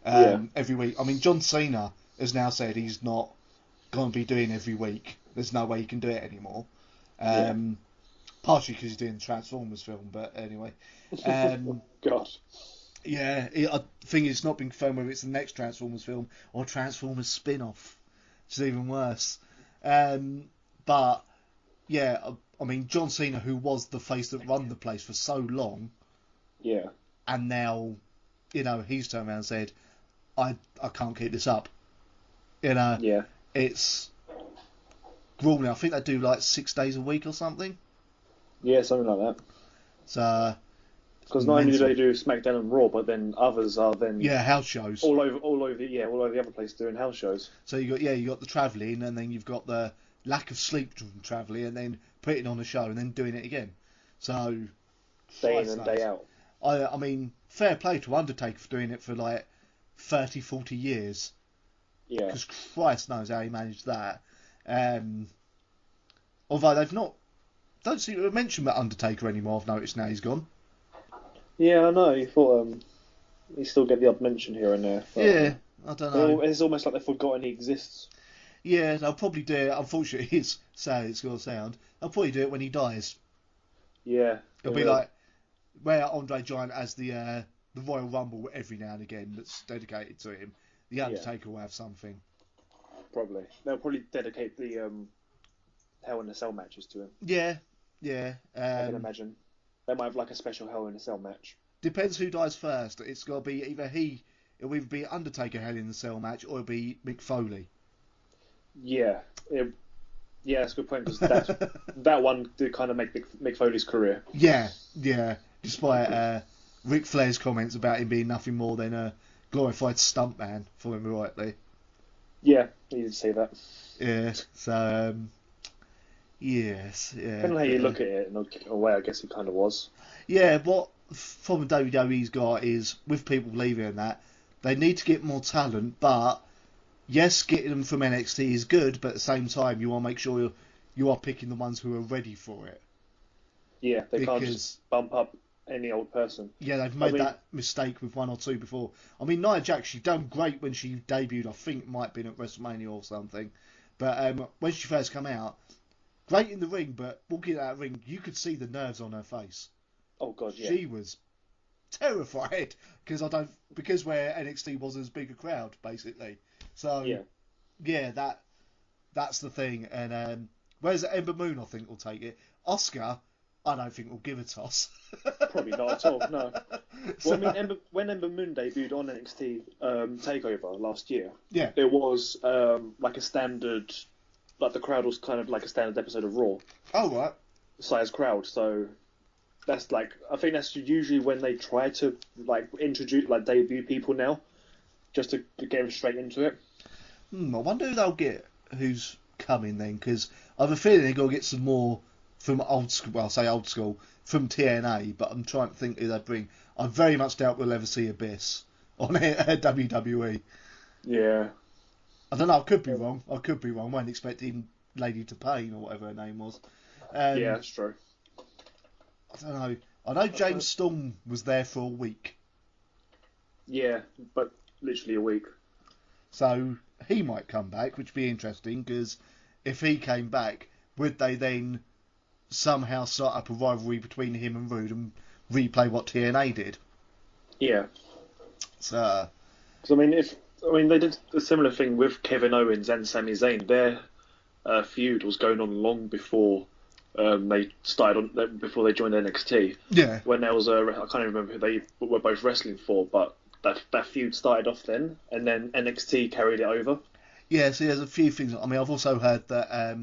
every week. I mean, John Cena has now said he's not going to be doing every week. There's no way he can do it anymore. Partially because he's doing the Transformers film, but anyway. God. Yeah, I think it's not been confirmed whether it's the next Transformers film or Transformers spin-off, which is even worse. But, yeah, I mean, John Cena, who was the face that run the place for so long, and now, he's turned around and said, I can't keep this up. It's grueling. I think they do like 6 days a week or something. Yeah, something like that. So... Because not only do they do SmackDown and Raw, but then others are then house shows all over the other place doing house shows. So you got the travelling, and then you've got the lack of sleep from travelling, and then putting on a show and then doing it again. So day in and day out. I mean, fair play to Undertaker for doing it for like 30, 40 years. Yeah. Because Christ knows how he managed that. Although don't seem to mention that Undertaker anymore. I've noticed now he's gone. Yeah, I know. You thought you still get the odd mention here and there. Yeah, I don't know. It's almost like they've forgotten he exists. Yeah, they'll probably do it. Unfortunately, it's sad it's going to sound. They'll probably do it when he dies. Yeah. It'll be like where Andre Giant has the Royal Rumble every now and again that's dedicated to him. The Undertaker will have something. Probably. They'll probably dedicate the Hell in a Cell matches to him. Yeah. I can imagine. They might have like a special Hell in a Cell match. Depends who dies first. It's got to be it'll either be Undertaker Hell in a Cell match or it'll be Mick Foley. Yeah. That's a good point, because that one did kind of make Mick Foley's career. Yeah. Despite Ric Flair's comments about him being nothing more than a glorified stuntman, if I remember rightly. Yeah, you did say that. Yeah, so, yes, yeah. Depending on how you look at it, in a way, I guess he kind of was. Yeah, what problem WWE's got is, with people leaving and that, they need to get more talent, but, yes, getting them from NXT is good, but at the same time, you want to make sure you are picking the ones who are ready for it. Yeah, they can't just bump up any old person. Yeah, they've made that mistake with one or two before. I mean, Nia Jax, she done great when she debuted. I think it might have been at WrestleMania or something. But when she first came out, great in the ring, but walking out of the ring, you could see the nerves on her face. Oh God, yeah. She was terrified because where NXT wasn't as big a crowd, basically. So yeah, that's the thing. And whereas Ember Moon, I think, will take it. Asuka, I don't think we'll give a toss. Probably not at all, no. Well, I mean, when Ember Moon debuted on NXT TakeOver last year, it was like a standard, like the crowd was kind of like a standard episode of Raw. Oh, right. Size crowd, so that's like, I think that's usually when they try to like introduce, like debut people now, just to get them straight into it. I wonder who they'll get, who's coming then, because I have a feeling they've got to get some more from old school, well, I say old school, from TNA, but I'm trying to think who they bring. I very much doubt we'll ever see Abyss on WWE. Yeah. I don't know, I could be wrong. I wasn't expecting Lady to Pain or whatever her name was. Yeah, that's true. I don't know. I know James Storm was there for a week. Yeah, but literally a week. So he might come back, which would be interesting, because if he came back, would they then somehow start up a rivalry between him and Rude and replay what TNA did? Yeah. So, I mean, they did a similar thing with Kevin Owens and Sami Zayn. Their feud was going on long before they started before they joined NXT. Yeah. When there was I can't even remember who they were both wrestling for, but that feud started off then, and then NXT carried it over. Yeah. See, there's a few things. I mean, I've also heard that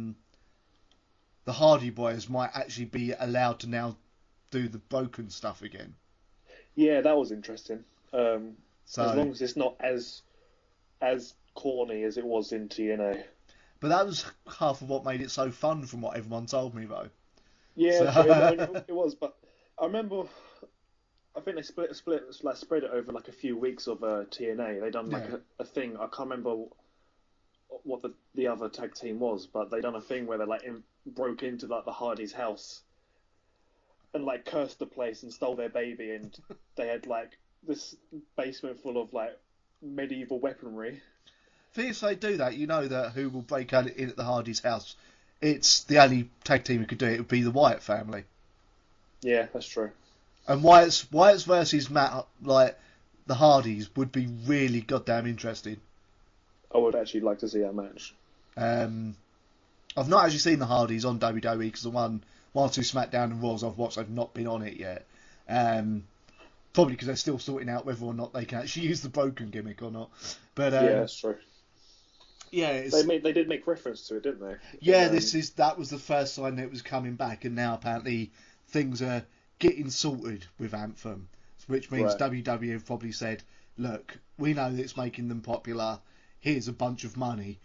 the Hardy Boys might actually be allowed to now do the broken stuff again. Yeah, that was interesting. So, as long as it's not as corny as it was in TNA. But that was half of what made it so fun, from what everyone told me, though. Yeah, so... it was. But I remember, I think they spread it over like a few weeks of TNA. They done like a thing. I can't remember what the other tag team was, but they done a thing where they like broke into like the Hardy's house and like cursed the place and stole their baby, and they had like this basement full of like medieval weaponry. If they do that, you know that who will break out in at the Hardy's house? It's the only tag team who could do it. It would be the Wyatt family. Yeah, that's true. And Wyatt's versus Matt, like the Hardys, would be really goddamn interesting. I would actually like to see that match. I've not actually seen the Hardys on WWE because the one or two SmackDown and Raws I've watched, I've not been on it yet. Probably because they're still sorting out whether or not they can actually use the broken gimmick or not. But yeah, that's true. Yeah, they did make reference to it, didn't they? Yeah, that was the first sign that it was coming back, and now apparently things are getting sorted with Anthem, which means WWE have probably said, "Look, we know that it's making them popular. Here's a bunch of money.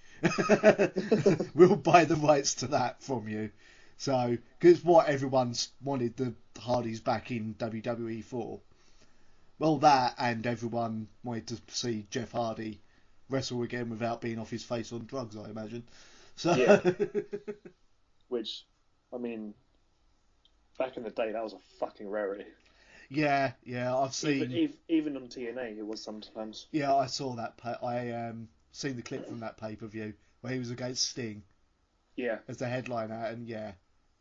We'll buy the rights to that from you." So, because what everyone's wanted the Hardys back in WWE for. Well, that, and everyone wanted to see Jeff Hardy wrestle again without being off his face on drugs, I imagine. So, yeah. Which, I mean, back in the day, that was a fucking rarity. Yeah, I've seen... Even on TNA, it was sometimes. Yeah, I saw that. I seen the clip from that pay-per-view where he was against Sting. Yeah. As the headliner, and yeah,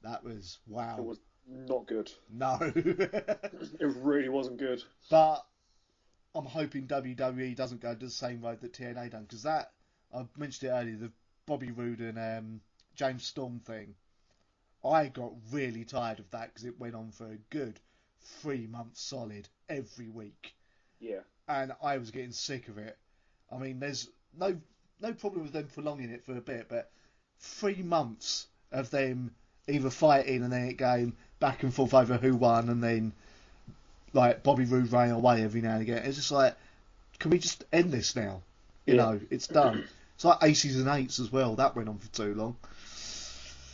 that was, wow. It was not good. No. It really wasn't good. But I'm hoping WWE doesn't go the same road that TNA done, because that, I mentioned it earlier, the Bobby Roode and James Storm thing, I got really tired of that because it went on for a good 3 months solid every week. Yeah. And I was getting sick of it. I mean, there's no problem with them prolonging it for a bit, but 3 months of them either fighting and then it going back and forth over who won, and then like Bobby Roode running away every now and again. It's just like, can we just end this now? You know, it's done. It's like aces and eights as well. That went on for too long.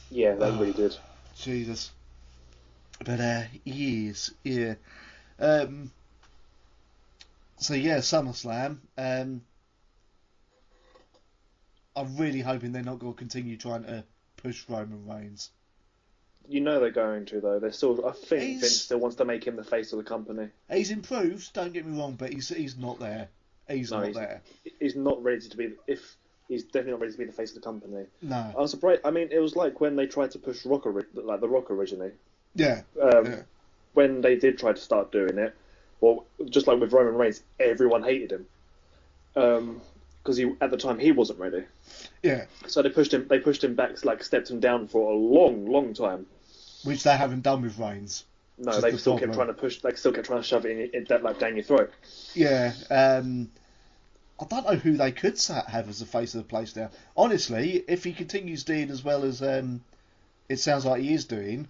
Yeah, that really did. Jesus. But years, yeah. So yeah, SummerSlam. I'm really hoping they're not going to continue trying to push Roman Reigns. You know they're going to, though. They're still. I think Vince still wants to make him the face of the company. He's improved. Don't get me wrong, but he's not there. He's not there. He's not ready to be. He's definitely not ready to be the face of the company. No. I was surprised. I mean, it was like when they tried to push Rock, like the Rock originally. Yeah. When they did try to start doing it, well, just like with Roman Reigns, everyone hated him. Because at the time he wasn't ready. Yeah. So they pushed him back, like stepped him down for a long, long time. Which they haven't done with Reigns. No, they still kept trying to push. They still kept trying to shove it in that, like, down your throat. Yeah. I don't know who they could have as the face of the place now. Honestly, if he continues doing as well as it sounds like he is doing,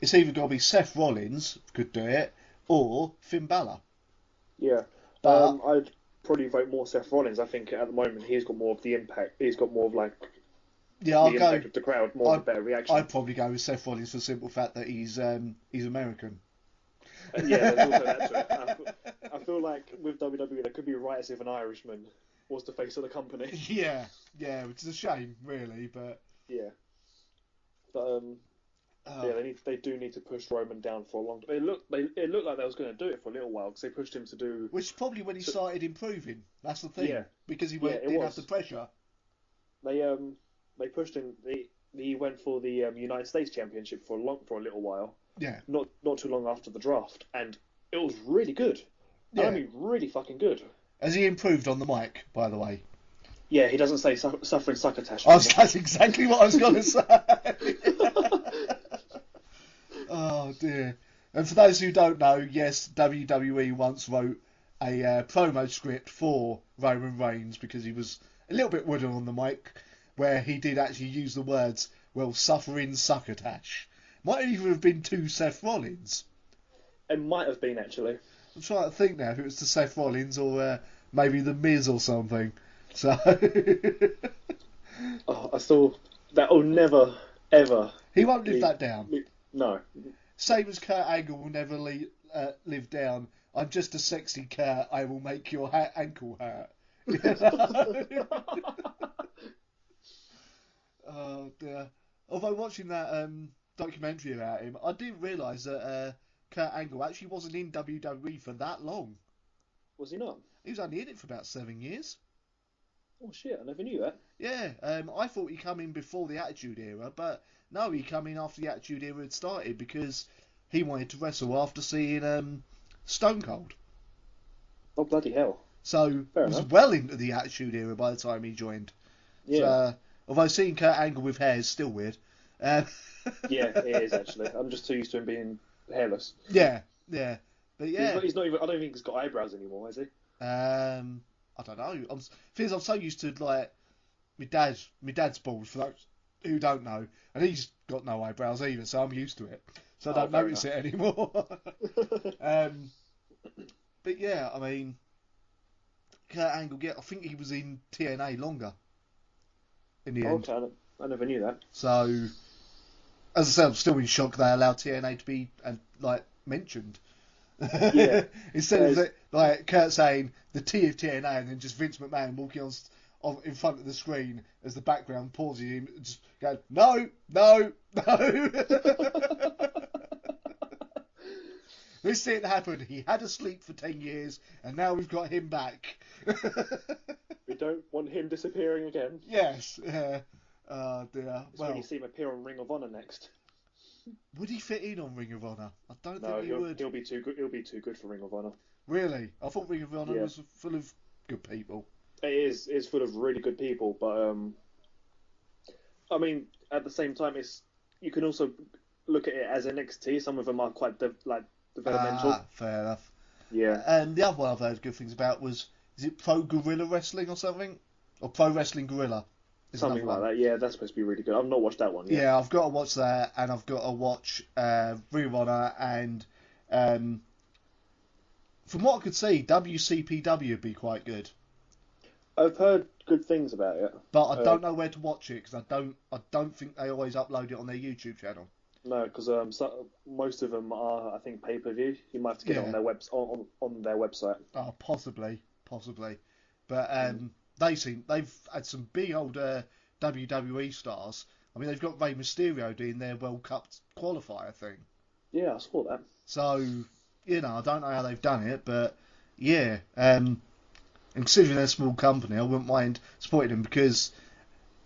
it's either got to be Seth Rollins could do it or Finn Balor. Yeah. I'd probably vote more Seth Rollins. I think at the moment he's got more of the impact. He's got more of the impact of the crowd, more of a better reaction. I'd probably go with Seth Rollins for the simple fact that he's American. Yeah, there's also that to it. I feel like with WWE there could be riots if an Irishman was the face of the company. Yeah, which is a shame, really, but yeah. But they do need to push Roman down for a long time. It looked like they was going to do it for a little while because they pushed him to do. Which is probably when he started improving. That's the thing. Yeah. Because he didn't have the pressure. They pushed him. He went for the United States Championship for a little while. Yeah. Not too long after the draft, and it was really good. Yeah. I mean, really fucking good. Has he improved on the mic, by the way? Yeah, he doesn't say suffering succotash. That's exactly what I was going to say. Oh dear. And for those who don't know, yes, WWE once wrote a promo script for Roman Reigns because he was a little bit wooden on the mic, where he did actually use the words, well, suffering succotash. Might even have been to Seth Rollins. It might have been, actually. I'm trying to think now if it was to Seth Rollins or maybe The Miz or something. So. I saw that will never, ever... He won't live that down. No. Same as Kurt Angle will never live down. I'm just a sexy Kurt. I will make your ankle hurt. Oh dear. Although watching that documentary about him, I didn't realise that Kurt Angle actually wasn't in WWE for that long. Was he not? He was only in it for about 7 years. Oh shit, I never knew that. Yeah, I thought he come in before the Attitude Era, but no, he come in after the Attitude Era had started because he wanted to wrestle after seeing Stone Cold. Oh bloody hell. So he was well into the Attitude Era by the time he joined. Yeah. So, although seeing Kurt Angle with hair is still weird. Yeah, it is actually. I'm just too used to him being hairless. Yeah. But yeah. He's not even. I don't think he's got eyebrows anymore, has he? I don't know. I'm so used to like my dad's bald for those who don't know, and he's got no eyebrows either, so I'm used to it. So I don't notice it anymore. But yeah, I mean, Kurt Angle. I think he was in TNA longer. In the end. Okay, I never knew that. So, as I said, I'm still in shock they allowed TNA to be mentioned. Yeah. Instead of like Kurt saying the T of TNA and then just Vince McMahon walking on in front of the screen as the background pausing him, just going no. This didn't happen. He had a sleep for 10 years, and now we've got him back. We don't want him disappearing again. Yes. Oh dear. When you see him appear on Ring of Honor next. Would he fit in on Ring of Honor? I don't think he would. He'll be too good. He'll be too good for Ring of Honor. Really? I thought Ring of Honor was full of good people. It is. It's full of really good people, but I mean, at the same time, you can also look at it as NXT. Some of them are quite developmental. Fair enough. Yeah. And the other one I've heard good things about is it Pro Guerrilla Wrestling or something? Or Pro Wrestling Guerrilla? Something like that. Yeah, that's supposed to be really good. I've not watched that one yet. Yeah, I've got to watch that, and I've got to watch Ring of Honor and From what I could see, WCPW would be quite good. I've heard good things about it, but I don't know where to watch it because I don't think they always upload it on their YouTube channel. No, because most of them are, I think, pay-per-view. You might have to get it on their on their website. Oh, possibly. But they've had some big old WWE stars. I mean, they've got Rey Mysterio doing their World Cup qualifier thing. Yeah, I saw that. So, I don't know how they've done it, but yeah. And considering they're a small company, I wouldn't mind supporting them because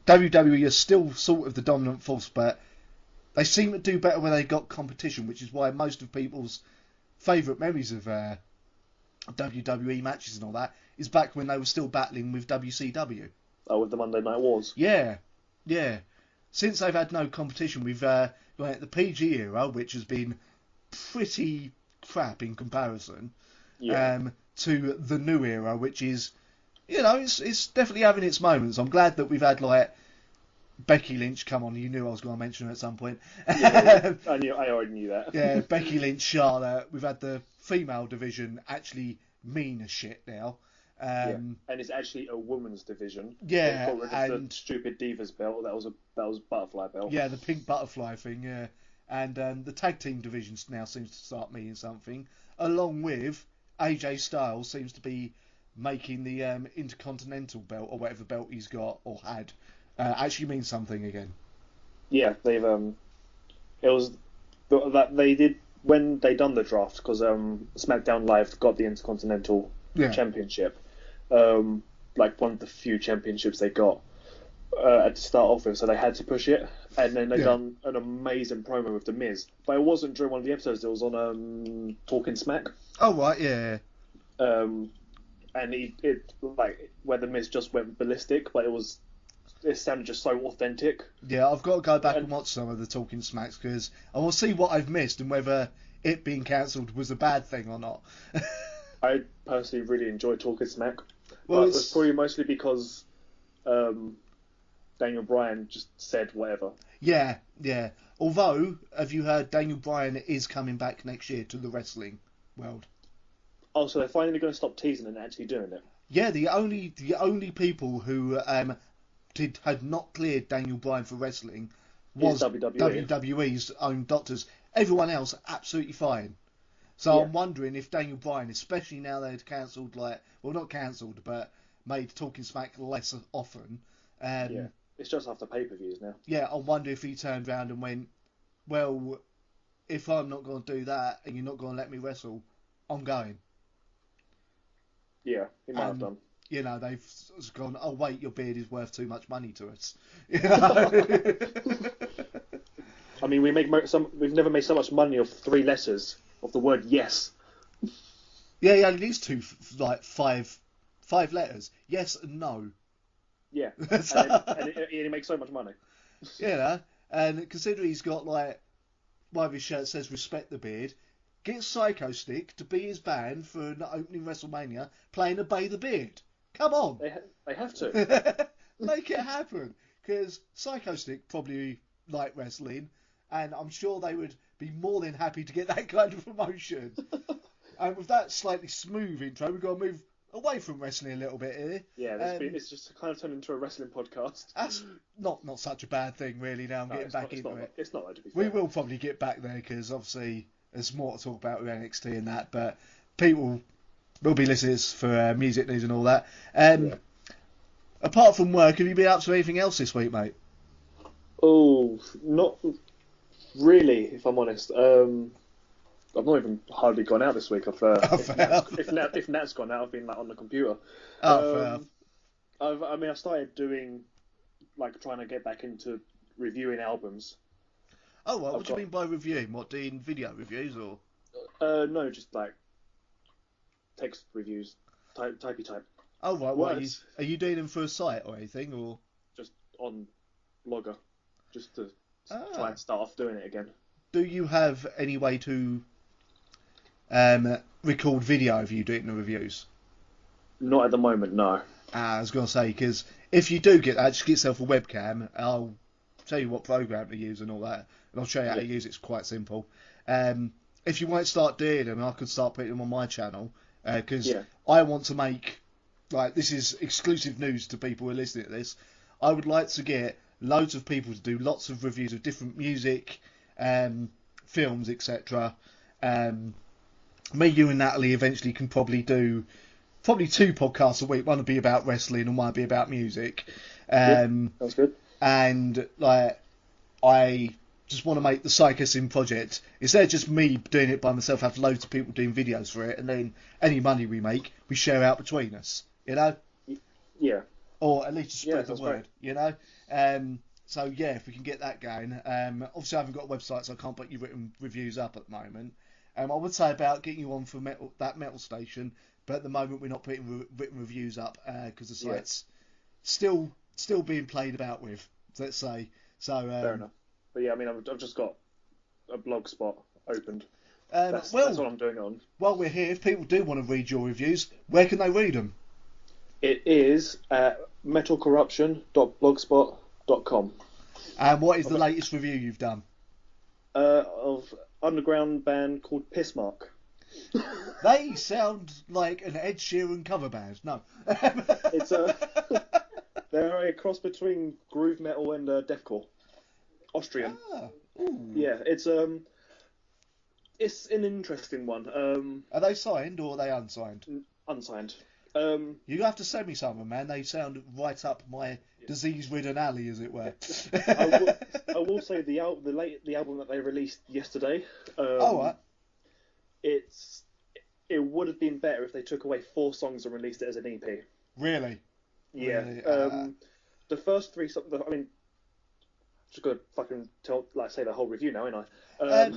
WWE is still sort of the dominant force, but they seem to do better when they got competition, which is why most of people's favourite memories of WWE matches and all that is back when they were still battling with WCW. Oh, with the Monday Night Wars? Yeah. Since they've had no competition, we've got the PG era, which has been pretty crap in comparison, to the new era, which is, it's definitely having its moments. I'm glad that we've had, Becky Lynch come on. You knew I was going to mention her at some point. Yeah, I already knew that. Yeah, Becky Lynch, Charlotte. We've had the female division actually mean as shit now. And it's actually a women's division. Yeah, got rid of the stupid Divas belt. That was butterfly belt. Yeah, the pink butterfly thing. Yeah, and the tag team division now seems to start meaning something. Along with AJ Styles seems to be making the Intercontinental belt or whatever belt he's got or had actually means something again. Yeah, they've it was that they did when they done the draft because SmackDown Live got the Intercontinental Championship. Like one of the few championships they got at the start off with, so they had to push it, and then they done an amazing promo with The Miz. But it wasn't during one of the episodes; it was on Talking Smack. Oh right, yeah. And it like where The Miz just went ballistic, but it sounded just so authentic. Yeah, I've got to go back and watch some of the Talking Smacks because I will see what I've missed and whether it being cancelled was a bad thing or not. I personally really enjoy Talking Smack. Well, it's probably mostly because Daniel Bryan just said whatever. Yeah. Although, have you heard Daniel Bryan is coming back next year to the wrestling world? Oh, so they're finally going to stop teasing and actually doing it? Yeah, the only people who had not cleared Daniel Bryan for wrestling was WWE's own doctors. Everyone else absolutely fine. So I'm wondering if Daniel Bryan, especially now they've cancelled, not cancelled, but made Talking Smack less often. It's just after pay-per-views now. Yeah, I wonder if he turned around and went, well, if I'm not going to do that and you're not going to let me wrestle, I'm going. Yeah, he might have done. They've gone, oh wait, your beard is worth too much money to us. I mean, we've never made so much money off 3 letters of the word yes. Yeah, he only needs 2, 5 letters. Yes and no. Yeah, and he makes so much money. And considering he's got one of his shirts says respect the beard, get Psycho Stick to be his band for an opening WrestleMania playing Obey the Beard. Come on. They have to. Make it happen. Because Psycho Stick probably like wrestling, and I'm sure they would be more than happy to get that kind of promotion. And with that slightly smooth intro, we've got to move away from wrestling a little bit here. Yeah, it's just kind of turned into a wrestling podcast. That's not such a bad thing, really, now I'm getting back into it. It's not, to be fair. We will probably get back there, because obviously there's more to talk about with NXT and that, but people will be listeners for music news and all that. Apart from work, have you been up to anything else this week, mate? Oh, not really, if I'm honest. I've not even hardly gone out this week. If Nat's gone out, I've been on the computer. Fair. I started doing trying to get back into reviewing albums. Oh, what do you mean by reviewing? What, doing video reviews or? No, just text reviews, typey type. Oh right, what are you doing them for a site or anything, or just on Blogger, just to try and start off doing it again? Do you have any way to record video of you doing the reviews? Not at the moment, no. I was going to say, because if you do get that, just get yourself a webcam. I'll tell you what program to use and all that, and I'll show you how to use it. It's quite simple. If you might start doing them, I could start putting them on my channel, because I want to make, like, this is exclusive news to people who are listening to this. I would like to get loads of people to do lots of reviews of different music, films, etc. Me, you, and Natalie eventually can probably do 2 podcasts a week. One will be about wrestling and one will be about music. Sounds good. And like, I just want to make the Psychosin project, instead of just me doing it by myself, have loads of people doing videos for it, and then any money we make, we share out between us, you know? Yeah. Or at least to spread the word, great. you know? So yeah, if we can get that going. Obviously I haven't got a website, so I can't put your written reviews up at the moment. I would say about getting you on for metal station, but at the moment we're not putting written reviews up because the site's still being played about with, let's say. So fair enough. But yeah, I mean, I've just got a blog spot opened. That's what I'm doing on. While we're here, if people do want to read your reviews, where can they read them? It is at metalcorruption.blogspot.com. And what is the latest review you've done? Of underground band called Pissmark. They sound like an Ed Sheeran cover band. No. It's they're a cross between groove metal and deathcore. Austrian. Yeah, it's an interesting one. Are they signed or are they unsigned? Unsigned. You have to send me some of them, man. They sound right up my disease-ridden alley, as it were. I will say the album that they released yesterday. Right. It would have been better if they took away 4 songs and released it as an EP. Really? Yeah. Really? The first 3 songs. I mean, just gotta fucking say the whole review now, ain't I?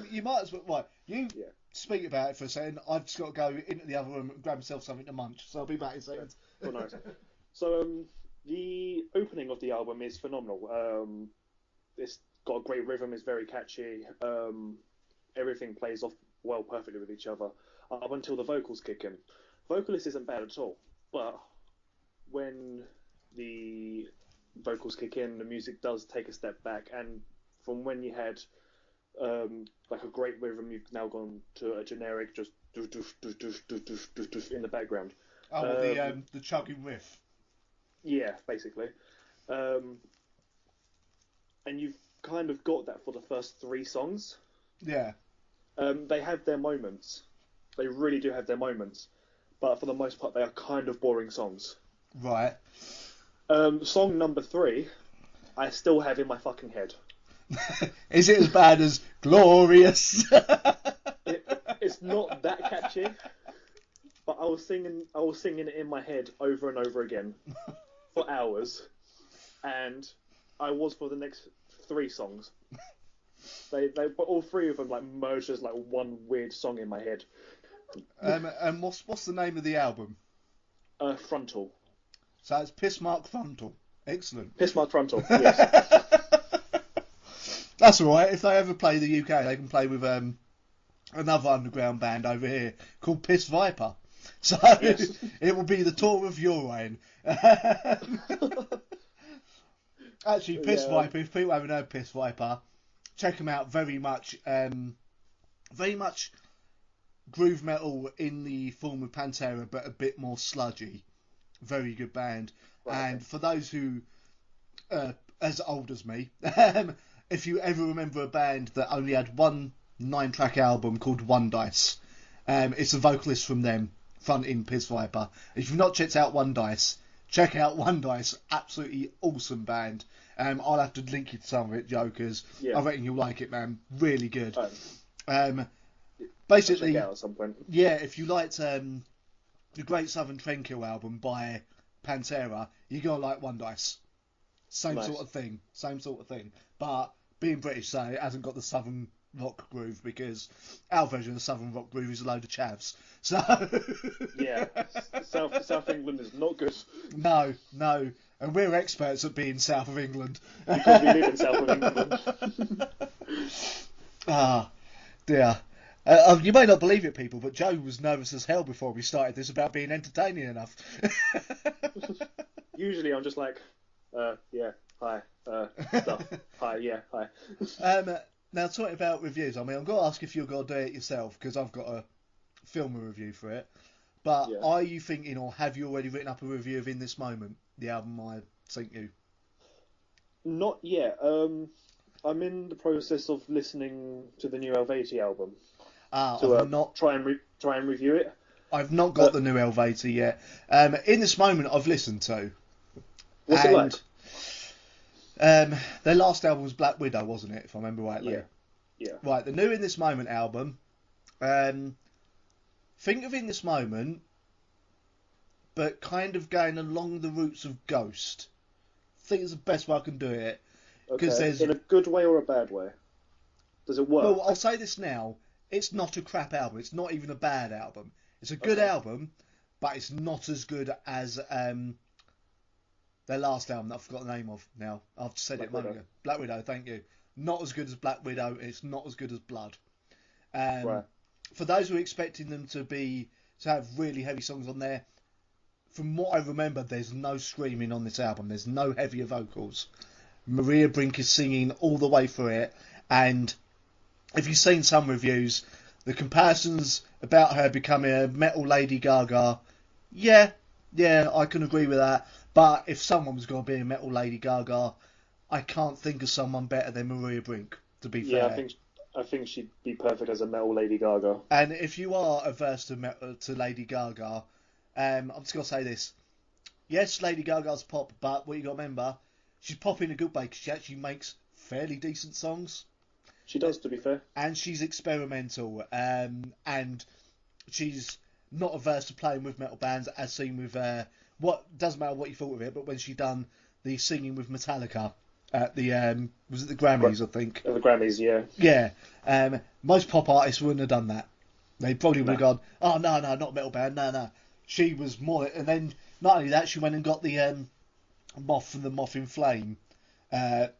You might as well. Right. You speak about it for a second. I've just got to go into the other room and grab myself something to munch. So I'll be back in a second. Oh, nice. So the opening of the album is phenomenal. It's got a great rhythm. It's very catchy. Everything plays off well perfectly with each other up until the vocals kick in. Vocalist isn't bad at all, but when the vocals kick in, the music does take a step back, and from when you had like a great rhythm, you've now gone to a generic just doof doof doof doof doof doof doof doof in the background. The chugging riff. Yeah, basically. And you've kind of got that for the first 3 songs. Yeah. They have their moments. They really do have their moments. But for the most part, they are kind of boring songs. Right. Song number 3, I still have in my fucking head. Is it as bad as Glorious? It's not that catchy, but I was singing it in my head over and over again for hours, and I was for the next 3 songs. They all 3 of them like merged as like one weird song in my head. And what's the name of the album? Frontal. So it's Pissmark Frontal. Excellent. Pissmark Frontal. Yes. That's all right. If they ever play the UK, they can play with another underground band over here called Piss Viper. So yes. It will be the tour of your reign. Actually, Piss Viper. If people haven't heard Piss Viper, check them out. Very much groove metal in the form of Pantera, but a bit more sludgy. Very good band. Right. And for those who as old as me, if you ever remember a band that only had one 9-track album called One Dice, it's a vocalist from them fronting Piss Viper. If you've not checked out One Dice, check out One Dice. Absolutely awesome band. I'll have to link you to some of it, Joe, because I reckon you'll like it, man. Really good. Basically, check it out at some point. Yeah, if you liked the Great Southern Trendkill album by Pantera, you're going to like One Dice. Same sort of thing. But being British, so it hasn't got the Southern rock groove, because our version of the Southern rock groove is a load of chavs. So yeah, South England is not good. No, and we're experts at being south of England because we live in south of England. Ah, dear. You may not believe it, people, but Joe was nervous as hell before we started this about being entertaining enough. Usually, I'm just like, yeah, hi, stuff, hi, yeah, hi. Now, talking about reviews, I mean, I'm going to ask if you're going to do it yourself, because I've got to film a review for it. But are you thinking, or have you already written up a review of In This Moment, the album I sent you? Not yet. I'm in the process of listening to the new Helvetii album. Try and review it. I've not got the new Helvetii yet. In This Moment, I've listened to. What's it like? Their last album was Black Widow, wasn't it? If I remember rightly. Yeah. Right, the new In This Moment album. Think of In This Moment, but kind of going along the routes of Ghost. I think it's the best way I can do it. Okay. In a good way or a bad way? Does it work? Well, I'll say this now. It's not a crap album. It's not even a bad album. It's a good album, but it's not as good as their last album that I forgot the name of now. I've said it a moment ago. Black Widow, thank you. Not as good as Black Widow. It's not as good as Blood. Right. For those who are expecting them to have really heavy songs on there, from what I remember, there's no screaming on this album. There's no heavier vocals. Maria Brink is singing all the way through it, and if you've seen some reviews, the comparisons about her becoming a metal Lady Gaga, yeah, I can agree with that. But if someone was going to be a metal Lady Gaga, I can't think of someone better than Maria Brink, to be fair. Yeah, I think she'd be perfect as a metal Lady Gaga. And if you are averse to Lady Gaga, I'm just going to say this. Yes, Lady Gaga's pop, but what you got to remember, she's pop in a good way because she actually makes fairly decent songs. She does, to be fair. And she's experimental, and she's not averse to playing with metal bands, as seen with what doesn't matter what you thought of it, but when she done the singing with Metallica at the was it the Grammys, I think. The Grammys, yeah. Yeah. Most pop artists wouldn't have done that. They probably would have gone, oh no, not metal band, no. She was more, and then not only that, she went and got the moth from the Moth in Flame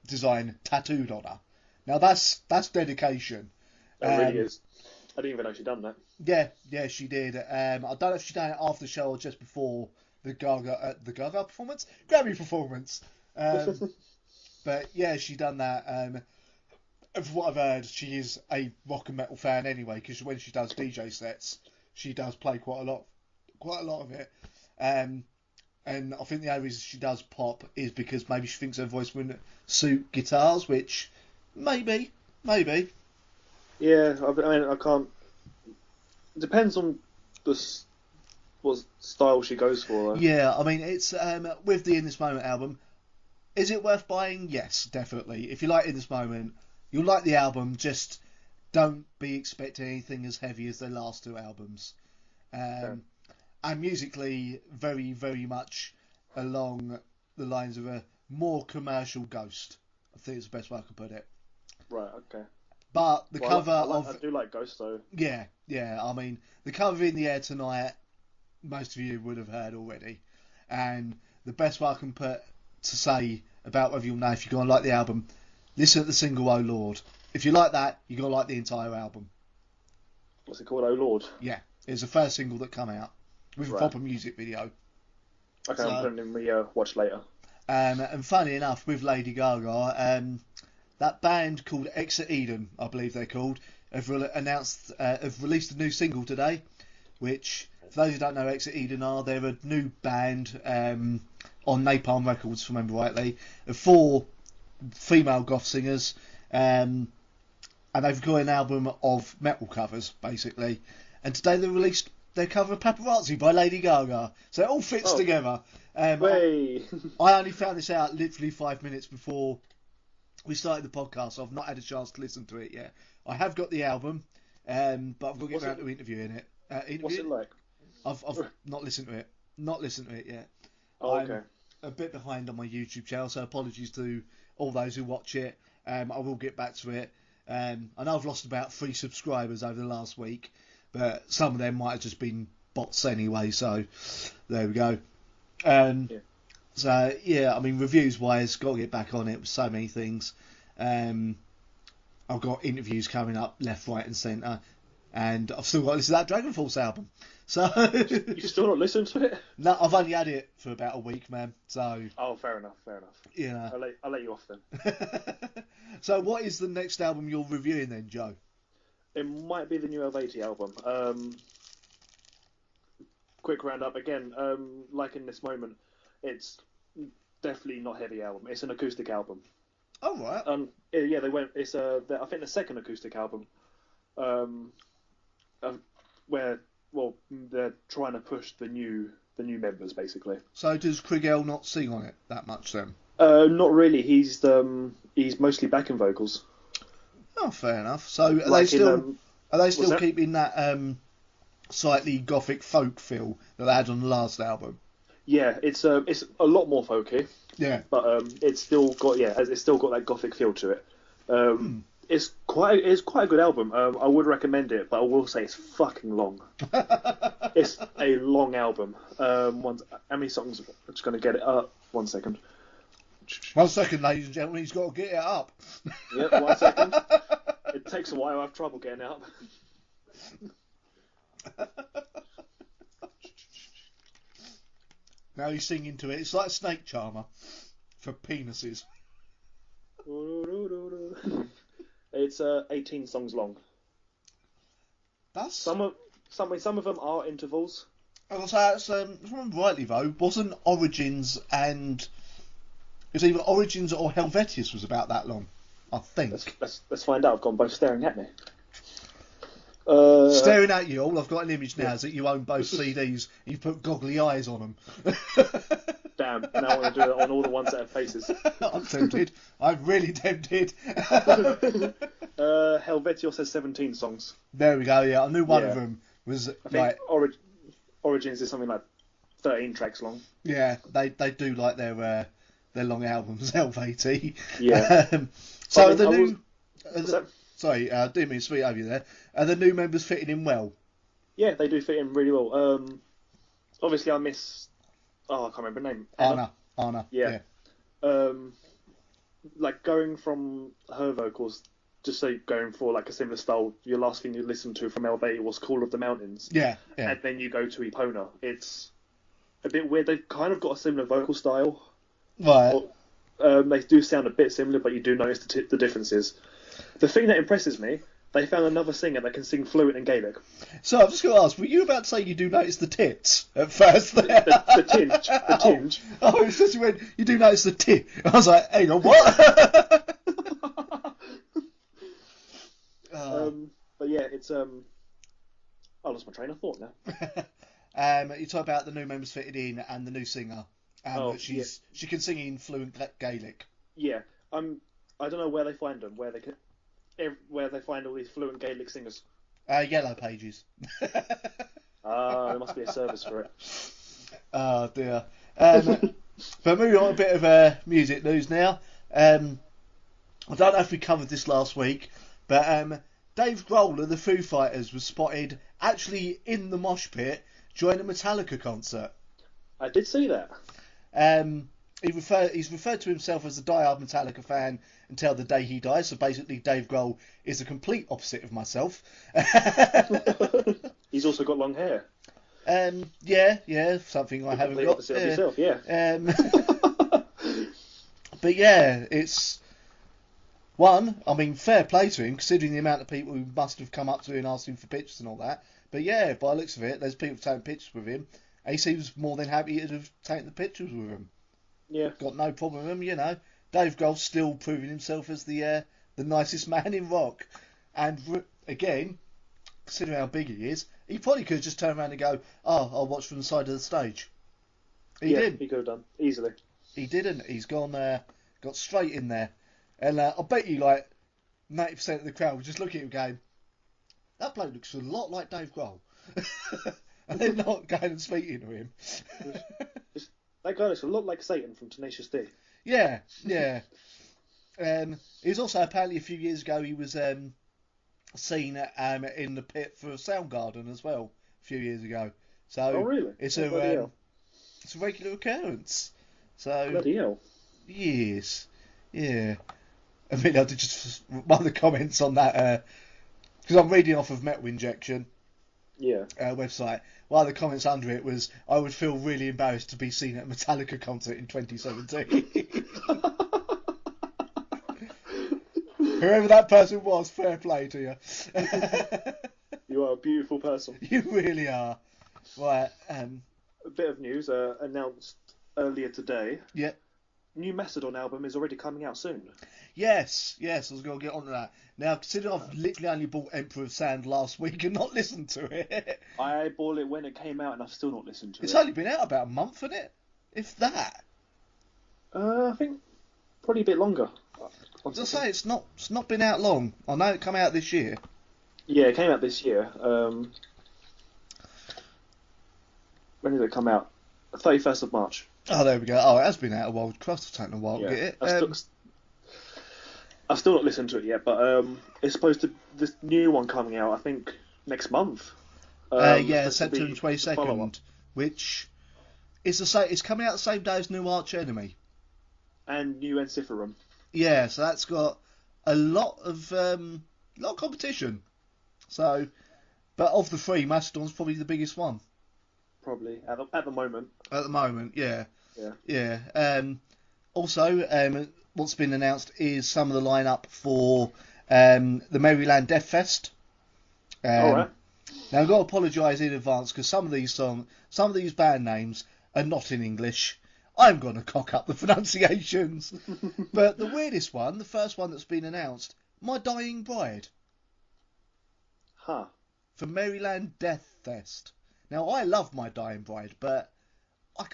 design tattooed on her. Now that's dedication. It really is. I didn't even know she'd done that. Yeah, she did. I don't know if she done it after the show or just before the Gaga performance, Grammy performance. But yeah, she done that. From what I've heard, she is a rock and metal fan anyway, because when she does DJ sets, she does play quite a lot of it. And I think the only reason she does pop is because maybe she thinks her voice wouldn't suit guitars, which maybe. Yeah, I mean, I can't. It depends on what style she goes for. Yeah, I mean, it's with the In This Moment album. Is it worth buying? Yes, definitely. If you like In This Moment, you'll like the album. Just don't be expecting anything as heavy as their last two albums. And musically, very, very much along the lines of a more commercial Ghost. I think it's the best way I can put it. Right, okay. But the cover I do like Ghost, though. Yeah. I mean, the cover In the Air Tonight, most of you would have heard already. And the best way I can put to say about whether you'll know if you're going to like the album, listen to the single Oh Lord. If you like that, you're going to like the entire album. What's it called? Oh Lord? Yeah. It's the first single that come out with a proper music video. Okay, I'm putting in the watch later. And funny enough, with Lady Gaga, that band called Exit Eden, I believe they're called, have released a new single today, which, for those who don't know Exit Eden they're a new band on Napalm Records, if I remember rightly, of 4 female goth singers, and they've got an album of metal covers, basically. And today they released their cover of Paparazzi by Lady Gaga, so it all fits together. I only found this out literally 5 minutes before we started the podcast, so I've not had a chance to listen to it yet. I have got the album, but I've got to get around to interviewing it. What's it like? I've not listened to it. Not listened to it yet. Oh, okay. I'm a bit behind on my YouTube channel, so apologies to all those who watch it. I will get back to it. I know I've lost about 3 subscribers over the last week, but some of them might have just been bots anyway, so there we go. So, yeah, I mean, reviews-wise, got to get back on it with so many things. I've got interviews coming up left, right and centre, and I've still got to listen to that Dragon Force album. So you still not listened to it? No, I've only had it for about a week, man. So. Oh, fair enough. Yeah. I'll let you off then. So, what is the next album you're reviewing then, Joe? It might be the new Helvetii album. quick roundup again. Like in this moment, it's definitely not heavy album. It's an acoustic album. Oh right. Yeah, they went. It's I think the second acoustic album. Where they're trying to push the new members basically. So does Krigell not sing on it that much then? Not really. He's mostly backing vocals. Oh, fair enough. So are they still keeping that slightly gothic folk feel that they had on the last album? Yeah, it's a lot more folky. Yeah, but it's still got that gothic feel to it. It's quite a good album. I would recommend it, but I will say it's fucking long. It's a long album. How many songs? I'm just going to get it up. 1 second. 1 second, ladies and gentlemen. He's got to get it up. Yep, 1 second. It takes a while. I have trouble getting it up. Now he's singing to it. It's like a snake charmer for penises. It's 18 songs long. That's some of them are intervals. I was say, if I'm rightly though, wasn't Origins and it was either Origins or Helvetius was about that long, I think. Let's find out. I've gone both staring at me. Staring at you, all I've got an image now is that you own both CDs and you put goggly eyes on them. Damn, now I want to do it on all the ones that have faces. I'm tempted. I'm really tempted. Helvetius has 17 songs. There we go, yeah. I knew one of them was I think Origins is something like 13 tracks long. Yeah, they do like their long albums, Helveti. Yeah. So the new... Sorry, I didn't mean to speak over you there. Are the new members fitting in well? Yeah, they do fit in really well. Obviously, I miss... Oh, I can't remember her name. Anna. Yeah. Like going from her vocals, just so going for like a similar style. Your last thing you listened to from Helveti was "Call of the Mountains." Yeah. And then you go to Epona. It's a bit weird. They've kind of got a similar vocal style. Right. They do sound a bit similar, but you do notice the differences. The thing that impresses me, they found another singer that can sing fluent in Gaelic. So I'm just going to ask, were you about to say you do notice the tits at first there? The tinge. Oh, it's just when you do notice the tit. I was like, hang on, what? But yeah, it's I lost my train of thought now. You talk about the new members fitted in and the new singer. She can sing in fluent Gaelic. Yeah, I don't know where they find them, where they find all these fluent Gaelic singers. Yellow Pages. There must be a service for it. Oh dear. But moving on a bit of music news now. I don't know if we covered this last week, but Dave Grohl of the Foo Fighters was spotted actually in the mosh pit during a Metallica concert. I did see that. He's referred to himself as a die-hard Metallica fan until the day he dies. So basically, Dave Grohl is the complete opposite of myself. He's also got long hair. Yeah, something I haven't got. Opposite of yourself, yeah. But yeah, it's one. I mean, fair play to him, considering the amount of people who must have come up to him and asked him for pictures and all that. But yeah, by the looks of it, there's people taking pictures with him. And he seems more than happy to have taken the pictures with him. Yeah. Got no problem with him, you know. Dave Grohl's still proving himself as the nicest man in rock. And again, considering how big he is, he probably could have just turned around and go, "Oh, I'll watch from the side of the stage." He didn't. He could have done easily. He didn't. He's got straight in there, and I bet you like 90% of the crowd would just look at him going, "That bloke looks a lot like Dave Grohl," and they're not going and speaking to him. That guy looks a lot like Satan from Tenacious D. Yeah. He was also apparently a few years ago he was seen in the pit for Soundgarden as well a few years ago. So oh really? It's a regular occurrence. So bloody hell. Yes. Yeah. I mean, I did just one of the comments on that because I'm reading off of Metal Injection. Yeah. Website. One of the comments under it was, "I would feel really embarrassed to be seen at a Metallica concert in 2017." Whoever that person was, fair play to you. You are a beautiful person. You really are. Right. A bit of news announced earlier today. Yeah. New Mastodon album is already coming out soon. Yes, I was going to get onto that. Now, considering I've literally only bought Emperor of Sand last week and not listened to it. I bought it when it came out and I've still not listened to it. It's only been out about a month, hasn't it? If that. I think probably a bit longer. As I say, it's not been out long. I know it came out this year. Yeah, it came out this year. When did it come out? 31st of March. Oh, there we go. Oh, it has been out a while. Christ, it's taken a while to get it. I've still not listened to it yet, but it's supposed to. This new one coming out, I think, next month. September 22nd, which is it's coming out the same day as New Arch Enemy. And New Ensiferum. Yeah, so that's got a lot of competition. So, but of the three, Mastodon's probably the biggest one. Probably at the moment. At the moment, yeah. Yeah. Also, what's been announced is some of the lineup for the Maryland Death Fest. All right. Now I've got to apologise in advance because some of these band names are not in English. I'm going to cock up the pronunciations. But the weirdest one, the first one that's been announced, My Dying Bride. Huh. For Maryland Death Fest. Now, I love My Dying Bride, but I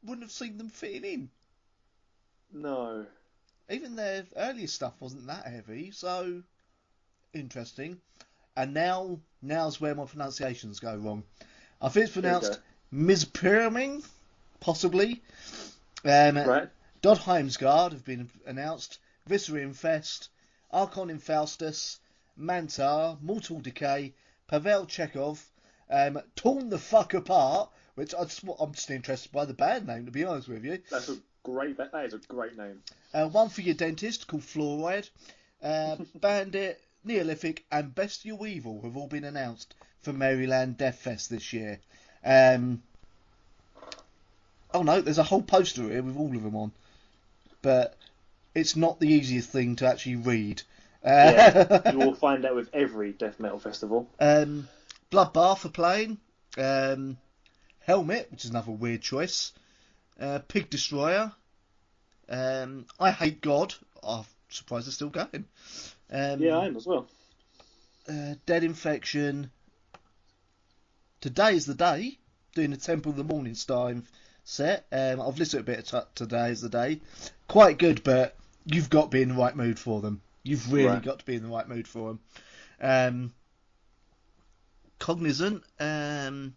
wouldn't have seen them fitting in. No. Even their earlier stuff wasn't that heavy, so interesting. And now's where my pronunciations go wrong. I think it's pronounced Mispyraming, possibly. Right. Dodd Heimsgard have been announced. Viscera Infest, Archon Infaustus, Mantar, Mortal Decay, Pavel Chekhov, Torn the Fuck Apart, which I'm just interested by the band name, to be honest with you. That is a great name. One for your dentist called Fluoride. Bandit, Neolithic, and Bestial Evil have all been announced for Maryland Death Fest this year. Oh no, there's a whole poster here with all of them on. But it's not the easiest thing to actually read. You will find that with every death metal festival. Bloodbath are playing. Helmet, which is another weird choice. Pig Destroyer. I Hate God. I'm surprised they're still going. Yeah, I am as well. Dead Infection. Today's the Day. Doing the Temple of the Morning Star set. I've listened to a bit of Today is the Day. Quite good, but you've got to be in the right mood for them. You've really got to be in the right mood for them. Cognizant. And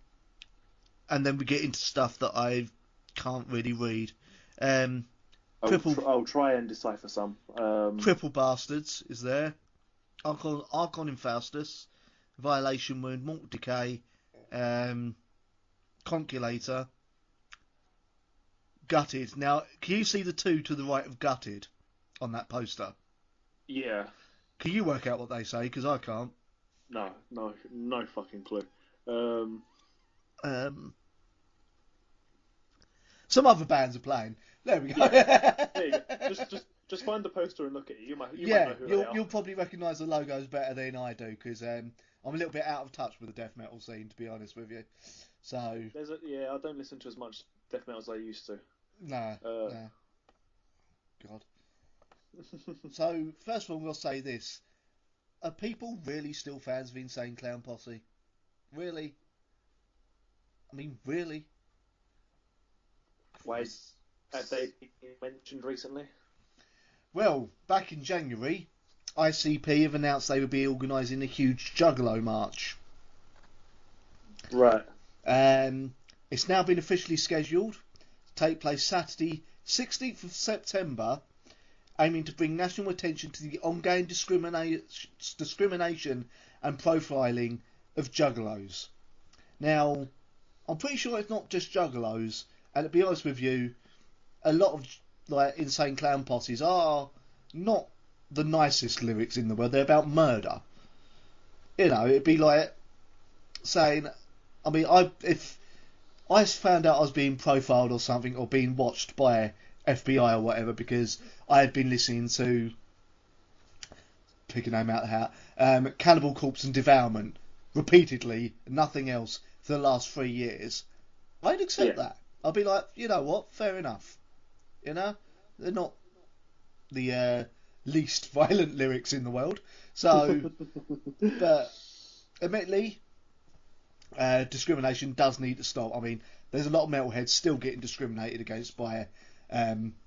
then we get into stuff that I can't really read. I'll try and decipher some. Cripple Bastards is there. Archon Infaustus, Violation Wound, Mortal Decay, Conculator, Gutted. Now, can you see the two to the right of Gutted on that poster? Yeah. Can you work out what they say? Because I can't. No fucking clue. Some other bands are playing. There we go. Yeah. Just find the poster and look at it. You might know who they are. You'll probably recognise the logos better than I do because I'm a little bit out of touch with the death metal scene, to be honest with you. So I don't listen to as much death metal as I used to. No. God. So first of all, we'll say this: are people really still fans of Insane Clown Posse? Really? I mean, really? Why have they been mentioned recently? Well, back in January, ICP have announced they would be organising a huge Juggalo March. Right. It's now been officially scheduled to take place Saturday, 16th of September, aiming to bring national attention to the ongoing discrimination and profiling of Juggalos. Now, I'm pretty sure it's not just Juggalos, and to be honest with you, a lot of Insane Clown Posses are not the nicest lyrics in the world. They're about murder. You know, it'd be like saying, I mean, if I found out I was being profiled or something, or being watched by FBI or whatever because I had been listening to, pick a name out of the hat, Cannibal Corpse and Devourment repeatedly, nothing else, for the last 3 years, I'd accept that. I'd be like, you know what, fair enough. You know, they're not the least violent lyrics in the world. So, but admittedly, discrimination does need to stop. I mean, there's a lot of metalheads still getting discriminated against by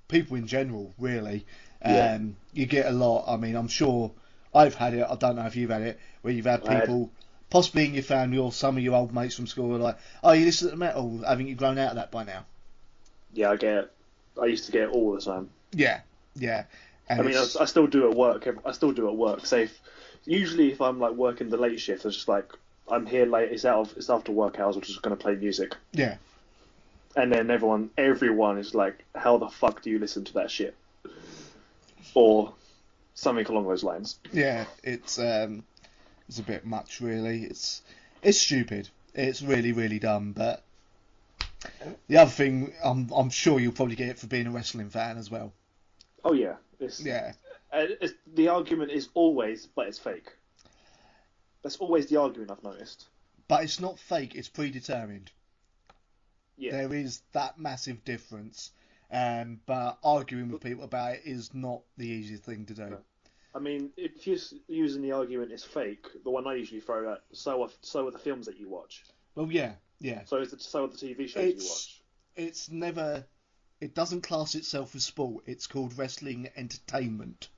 people in general, really. You get a lot. I mean, I'm sure I've had it. I don't know if you've had it, where you've had people, possibly in your family or some of your old mates from school, are like, "Oh, you listen to metal? Haven't you grown out of that by now?" Yeah, I get it. I used to get it all the time. Yeah. And I mean, I still do at work. Say, usually if I'm like working the late shift, it's just like I'm here late. It's after work hours. I'm just going to play music. Yeah. And then everyone is like, "How the fuck do you listen to that shit?" Or something along those lines. Yeah, it's a bit much, really. It's stupid. It's really, really dumb. But the other thing, I'm sure you'll probably get it for being a wrestling fan as well. Oh yeah, the argument is always, but it's fake. That's always the argument I've noticed. But it's not fake. It's predetermined. Yeah. There is that massive difference. But arguing with people about it is not the easiest thing to do. No. I mean, if you're using the argument is fake, the one I usually throw out, so are the films that you watch. Well, yeah. So are the TV shows you watch. It's never. It doesn't class itself as sport. It's called wrestling entertainment.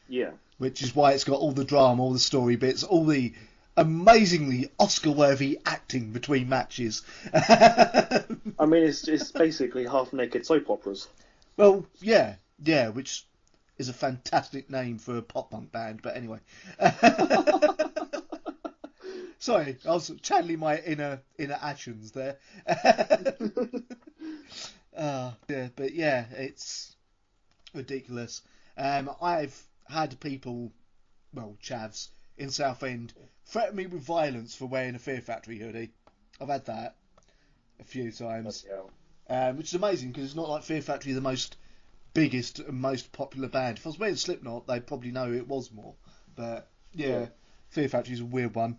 Yeah. Which is why it's got all the drama, all the story bits, all the amazingly Oscar-worthy acting between matches. I mean, it's basically half-naked soap operas. Well, yeah, which is a fantastic name for a pop-punk band, but anyway. Sorry, I was channeling my inner actions there. Yeah, but yeah, it's ridiculous. I've had people, well, chavs, in Southend threaten me with violence for wearing a Fear Factory hoodie. I've had that a few times. Which is amazing, because it's not like Fear Factory are the biggest and most popular band. If I was wearing Slipknot, they'd probably know who it was more. But yeah. Fear Factory's a weird one.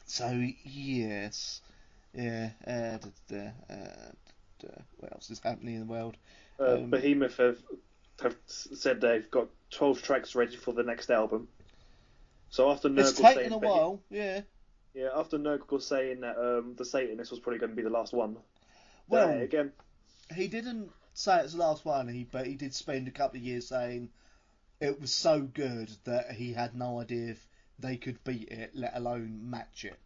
So yes, yeah. What else is happening in the world? Behemoth have said they've got 12 tracks ready for the next album. So after Nurgle it's taken a while, yeah. Yeah, after Nurgle saying that the Satanist was probably going to be the last one. Well, again, he didn't say it was the last one, but he did spend a couple of years saying it was so good that he had no idea if they could beat it, let alone match it.